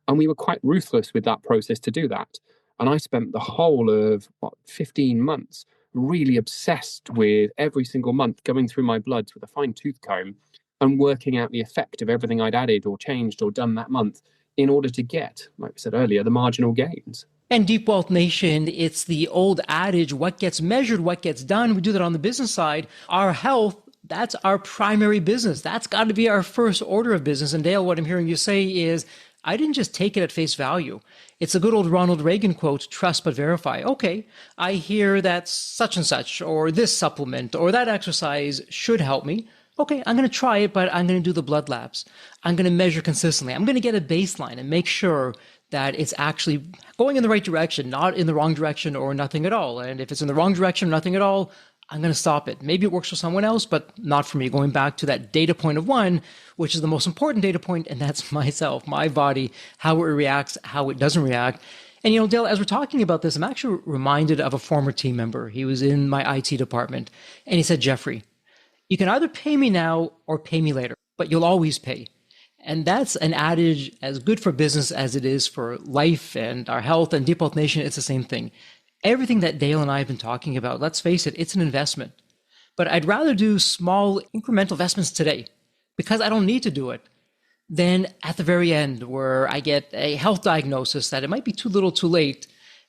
And we were quite ruthless with that process to do that. And I spent the whole of 15 months really obsessed with every single month going through my bloods with a fine tooth comb and working out the effect of everything I'd added or changed or done that month in order to get, like I said earlier, the marginal gains. And Deep Wealth Nation, it's the old adage, what gets measured, what gets done. We do that on the business side. Our health, that's our primary business. That's got to be our first order of business. And Dale, what I'm hearing you say is, I didn't just take it at face value. It's a good old Ronald Reagan quote, trust but verify. Okay, I hear that such and such, or this supplement, or that exercise should help me. Okay, I'm going to try it, but I'm going to do the blood labs. I'm going to measure consistently. I'm going to get a baseline and make sure that it's actually going in the right direction, not in the wrong direction or nothing at all. And if it's in the wrong direction or nothing at all, I'm going to stop it. Maybe it works for someone else, but not for me. Going back to that data point of one, which is the most important data point, and that's myself, my body, how it reacts, how it doesn't react. And, Dale, as we're talking about this, I'm actually reminded of a former team member. He was in my IT department, and he said, Jeffrey, you can either pay me now or pay me later, but you'll always pay. And that's an adage as good for business as it is for life and our health. And Deep Wealth Nation, it's the same thing. Everything that Dale and I have been talking about, let's face it, it's an investment. But I'd rather do small incremental investments today because I don't need to do it than at the very end where I get a health diagnosis that it might be too little too late.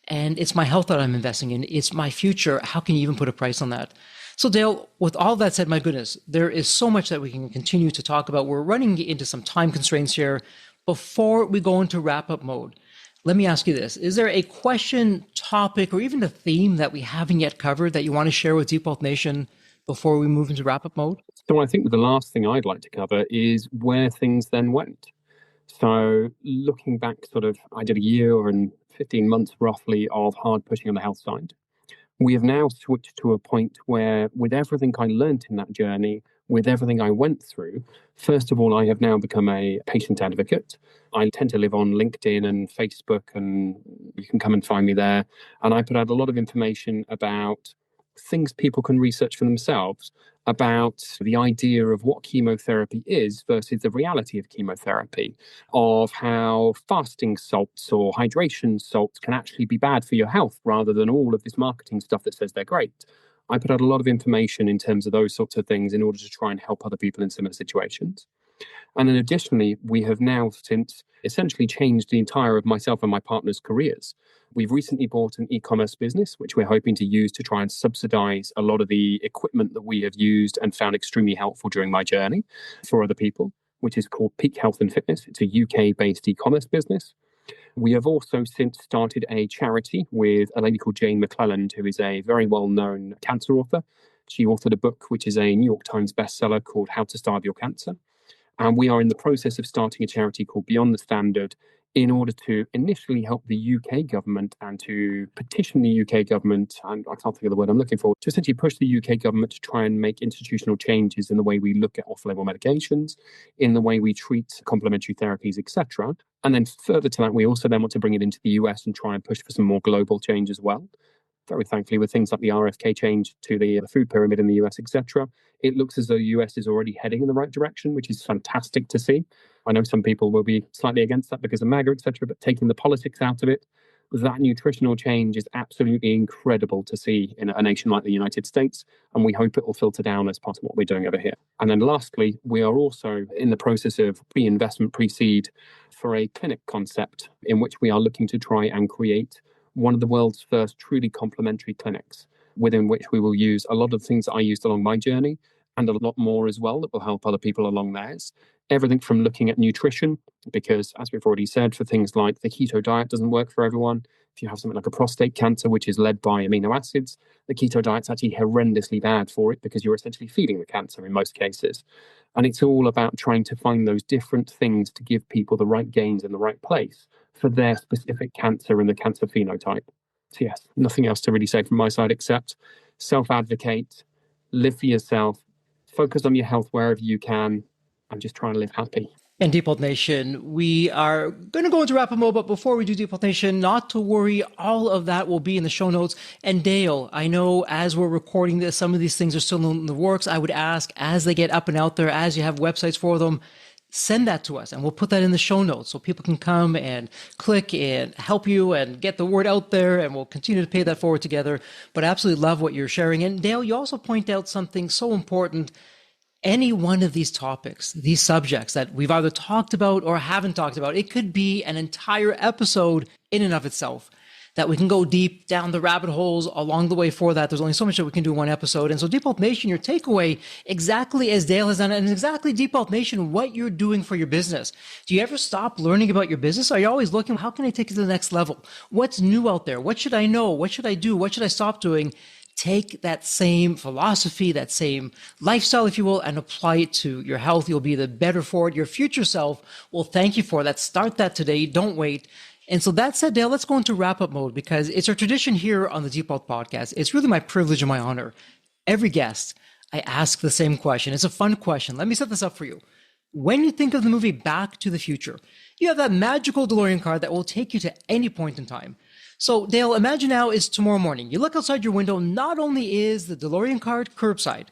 And it's my health that I'm investing in. It's my future. How can you even put a price on that? So Dale, with all that said, my goodness, there is so much that we can continue to talk about. We're running into some time constraints here. Before we go into wrap-up mode, let me ask you this. Is there a question, topic, or even a theme that we haven't yet covered that you want to share with Deep Wealth Nation before we move into wrap-up mode? So I think the last thing I'd like to cover is where things then went. So looking back I did a year and 15 months roughly of hard pushing on the health side. We have now switched to a point where, with everything I learned in that journey, with everything I went through, first of all, I have now become a patient advocate. I tend to live on LinkedIn and Facebook, and you can come and find me there. And I put out a lot of information about things people can research for themselves, about the idea of what chemotherapy is versus the reality of chemotherapy, of how fasting salts or hydration salts can actually be bad for your health rather than all of this marketing stuff that says they're great. I put out a lot of information in terms of those sorts of things in order to try and help other people in similar situations. And then additionally, we have now since essentially changed the entire of myself and my partner's careers. We've recently bought an e-commerce business, which we're hoping to use to try and subsidize a lot of the equipment that we have used and found extremely helpful during my journey for other people, which is called Peak Health and Fitness. It's a UK-based e-commerce business. We have also since started a charity with a lady called Jane McClelland, who is a very well-known cancer author. She authored a book, which is a New York Times bestseller called How to Starve Your Cancer. And we are in the process of starting a charity called Beyond the Standard in order to initially help the UK government and to petition the UK government, and I can't think of the word I'm looking for, to essentially push the UK government to try and make institutional changes in the way we look at off-label medications, in the way we treat complementary therapies, etc. And then further to that, we also then want to bring it into the US and try and push for some more global change as well. very thankfully, with things like the RFK change to the food pyramid in the US, etc., it looks as though the US is already heading in the right direction, which is fantastic to see. I know some people will be slightly against that because of MAGA, etc., but taking the politics out of it, that nutritional change is absolutely incredible to see in a nation like the United States, and we hope it will filter down as part of what we're doing over here. And then lastly, we are also in the process of pre-investment, pre-seed for a clinic concept in which we are looking to try and create one of the world's first truly complementary clinics, within which we will use a lot of things that I used along my journey and a lot more as well that will help other people along theirs. Everything from looking at nutrition, because as we've already said, for things like the keto diet doesn't work for everyone. If you have something like a prostate cancer, which is led by amino acids, the keto diet's actually horrendously bad for it because you're essentially feeding the cancer in most cases. And it's all about trying to find those different things to give people the right gains in the right place for their specific cancer and the cancer phenotype. So yes, nothing else to really say from my side except self-advocate, live for yourself, focus on your health wherever you can, and just try and live happy. And Deep Health Nation, we are going to go into wrap-up mode, but before we do Deep Health Nation, not to worry, all of that will be in the show notes. And Dale, I know as we're recording this, some of these things are still in the works. I would ask, as they get up and out there, as you have websites for them, send that to us and we'll put that in the show notes so people can come and click and help you and get the word out there, and we'll continue to pay that forward together. But I absolutely love what you're sharing. And Dale, you also point out something so important. Any one of these topics, these subjects that we've either talked about or haven't talked about, it could be an entire episode in and of itself that we can go deep down the rabbit holes along the way for that. There's only so much that we can do in one episode. And so Deep Health Nation, your takeaway, exactly as Dale has done, and exactly Deep Health Nation, what you're doing for your business. Do you ever stop learning about your business? Are you always looking, how can I take it to the next level? What's new out there? What should I know? What should I do? What should I stop doing? Take that same philosophy, that same lifestyle, if you will, and apply it to your health. You'll be the better for it. Your future self will thank you for that. Start that today. Don't wait. And so that said, Dale, let's go into wrap-up mode because it's our tradition here on the Deep Health Podcast. It's really my privilege and my honor. Every guest, I ask the same question. It's a fun question. Let me set this up for you. When you think of the movie Back to the Future, you have that magical DeLorean car that will take you to any point in time. So Dale, imagine now it's tomorrow morning. You look outside your window, not only is the DeLorean car curbside,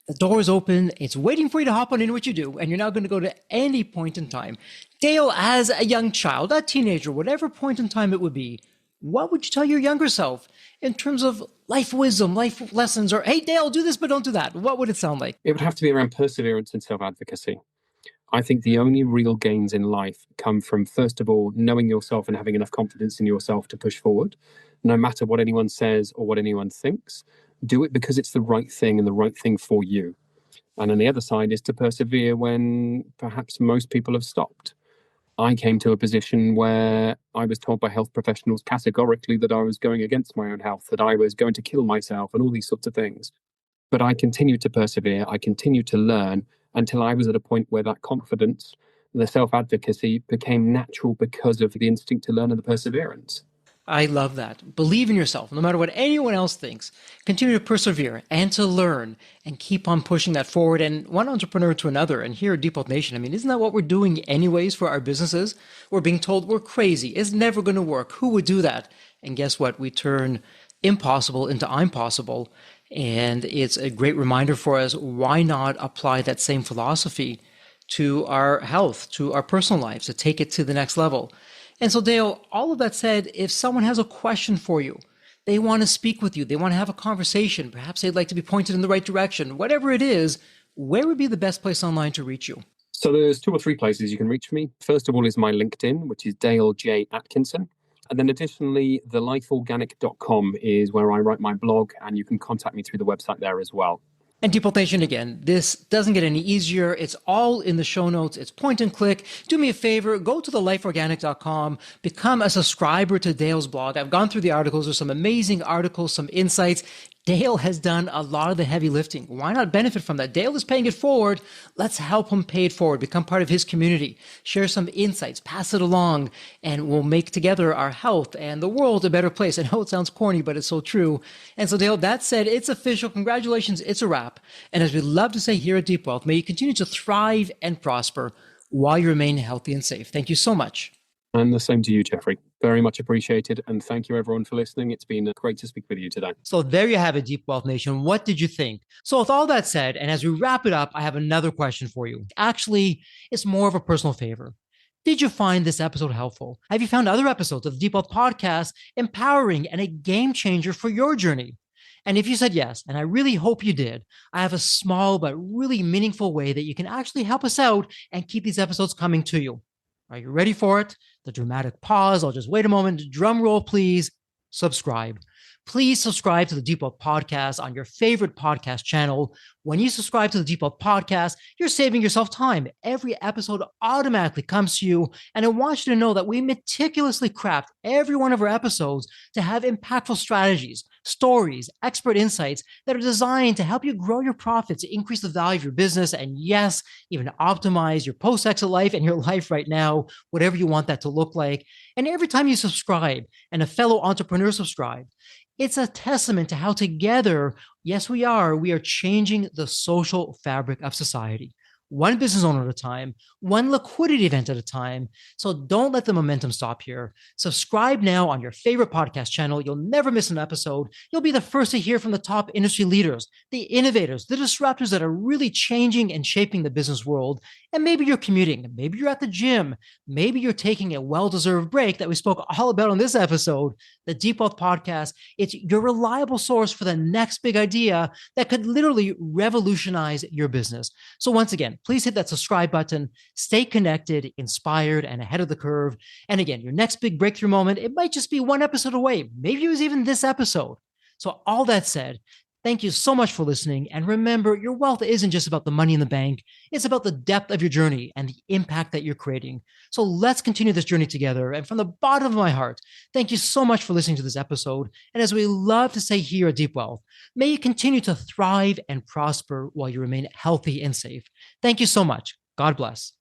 the door is open, it's waiting for you to hop on in, what you do, and you're now going to go to any point in time. Dale, as a young child, a teenager, whatever point in time it would be, what would you tell your younger self in terms of life wisdom, life lessons, or, hey, Dale, do this, but don't do that? What would it sound like? It would have to be around perseverance and self-advocacy. I think the only real gains in life come from, first of all, knowing yourself and having enough confidence in yourself to push forward. No matter what anyone says or what anyone thinks, do it because it's the right thing and the right thing for you. And on the other side is to persevere when perhaps most people have stopped. I came to a position where I was told by health professionals categorically that I was going against my own health, that I was going to kill myself and all these sorts of things. But I continued to persevere. I continued to learn until I was at a point where that confidence, the self-advocacy became natural because of the instinct to learn and the perseverance. I love that. Believe in yourself, no matter what anyone else thinks. Continue to persevere and to learn and keep on pushing that forward, and one entrepreneur to another. And here at Deep Health Nation, I mean, isn't that what we're doing anyways for our businesses? We're being told we're crazy. It's never going to work. Who would do that? And guess what? We turn impossible into I'm possible. And it's a great reminder for us, why not apply that same philosophy to our health, to our personal lives, to take it to the next level. And so Dale, all of that said, if someone has a question for you, they want to speak with you, they want to have a conversation, perhaps they'd like to be pointed in the right direction, whatever it is, where would be the best place online to reach you? So there's 2 or 3 places you can reach me. First of all is my LinkedIn, which is Dale J. Atkinson. And then additionally, thelifeorganic.com is where I write my blog, and you can contact me through the website there as well. And Deep Health Nation, again, this doesn't get any easier. It's all in the show notes. It's point and click. Do me a favor, go to thelifeorganic.com, become a subscriber to Dale's blog. I've gone through the articles. There's some amazing articles, some insights. Dale has done a lot of the heavy lifting. Why not benefit from that? Dale is paying it forward. Let's help him pay it forward, become part of his community, share some insights, pass it along, and we'll make together our health and the world a better place. I know it sounds corny, but it's so true. And so Dale, that said, it's official. Congratulations. It's a wrap. And as we love to say here at Deep Wealth, may you continue to thrive and prosper while you remain healthy and safe. Thank you so much. And the same to you, Jeffrey. Very much appreciated. And thank you, everyone, for listening. It's been great to speak with you today. So there you have it, Deep Wealth Nation. What did you think? So with all that said, and as we wrap it up, I have another question for you. Actually, it's more of a personal favor. Did you find this episode helpful? Have you found other episodes of the Deep Wealth Podcast empowering and a game changer for your journey? And if you said yes, and I really hope you did, I have a small but really meaningful way that you can actually help us out and keep these episodes coming to you. Are you ready for it? The dramatic pause. I'll just wait a moment. Drum roll, please. Subscribe. Please subscribe to the Deep Wealth Podcast on your favorite podcast channel. When you subscribe to the Deep Wealth Podcast, you're saving yourself time. Every episode automatically comes to you. And I want you to know that we meticulously craft every one of our episodes to have impactful strategies, stories, expert insights that are designed to help you grow your profits, increase the value of your business, and yes, even optimize your post-exit life and your life right now, whatever you want that to look like. And every time you subscribe and a fellow entrepreneur subscribes, it's a testament to how together, yes, we are changing the social fabric of society. One business owner at a time, one liquidity event at a time. So don't let the momentum stop here. Subscribe now on your favorite podcast channel. You'll never miss an episode. You'll be the first to hear from the top industry leaders, the innovators, the disruptors that are really changing and shaping the business world. And maybe you're commuting, maybe you're at the gym, maybe you're taking a well-deserved break that we spoke all about on this episode. The Deep Wealth Podcast, it's your reliable source for the next big idea that could literally revolutionize your business. So once again, please hit that subscribe button, stay connected, inspired, and ahead of the curve. And again, your next big breakthrough moment, it might just be one episode away. Maybe it was even this episode. So all that said, thank you so much for listening. And remember, your wealth isn't just about the money in the bank. It's about the depth of your journey and the impact that you're creating. So let's continue this journey together. And from the bottom of my heart, thank you so much for listening to this episode. And as we love to say here at Deep Wealth, may you continue to thrive and prosper while you remain healthy and safe. Thank you so much. God bless.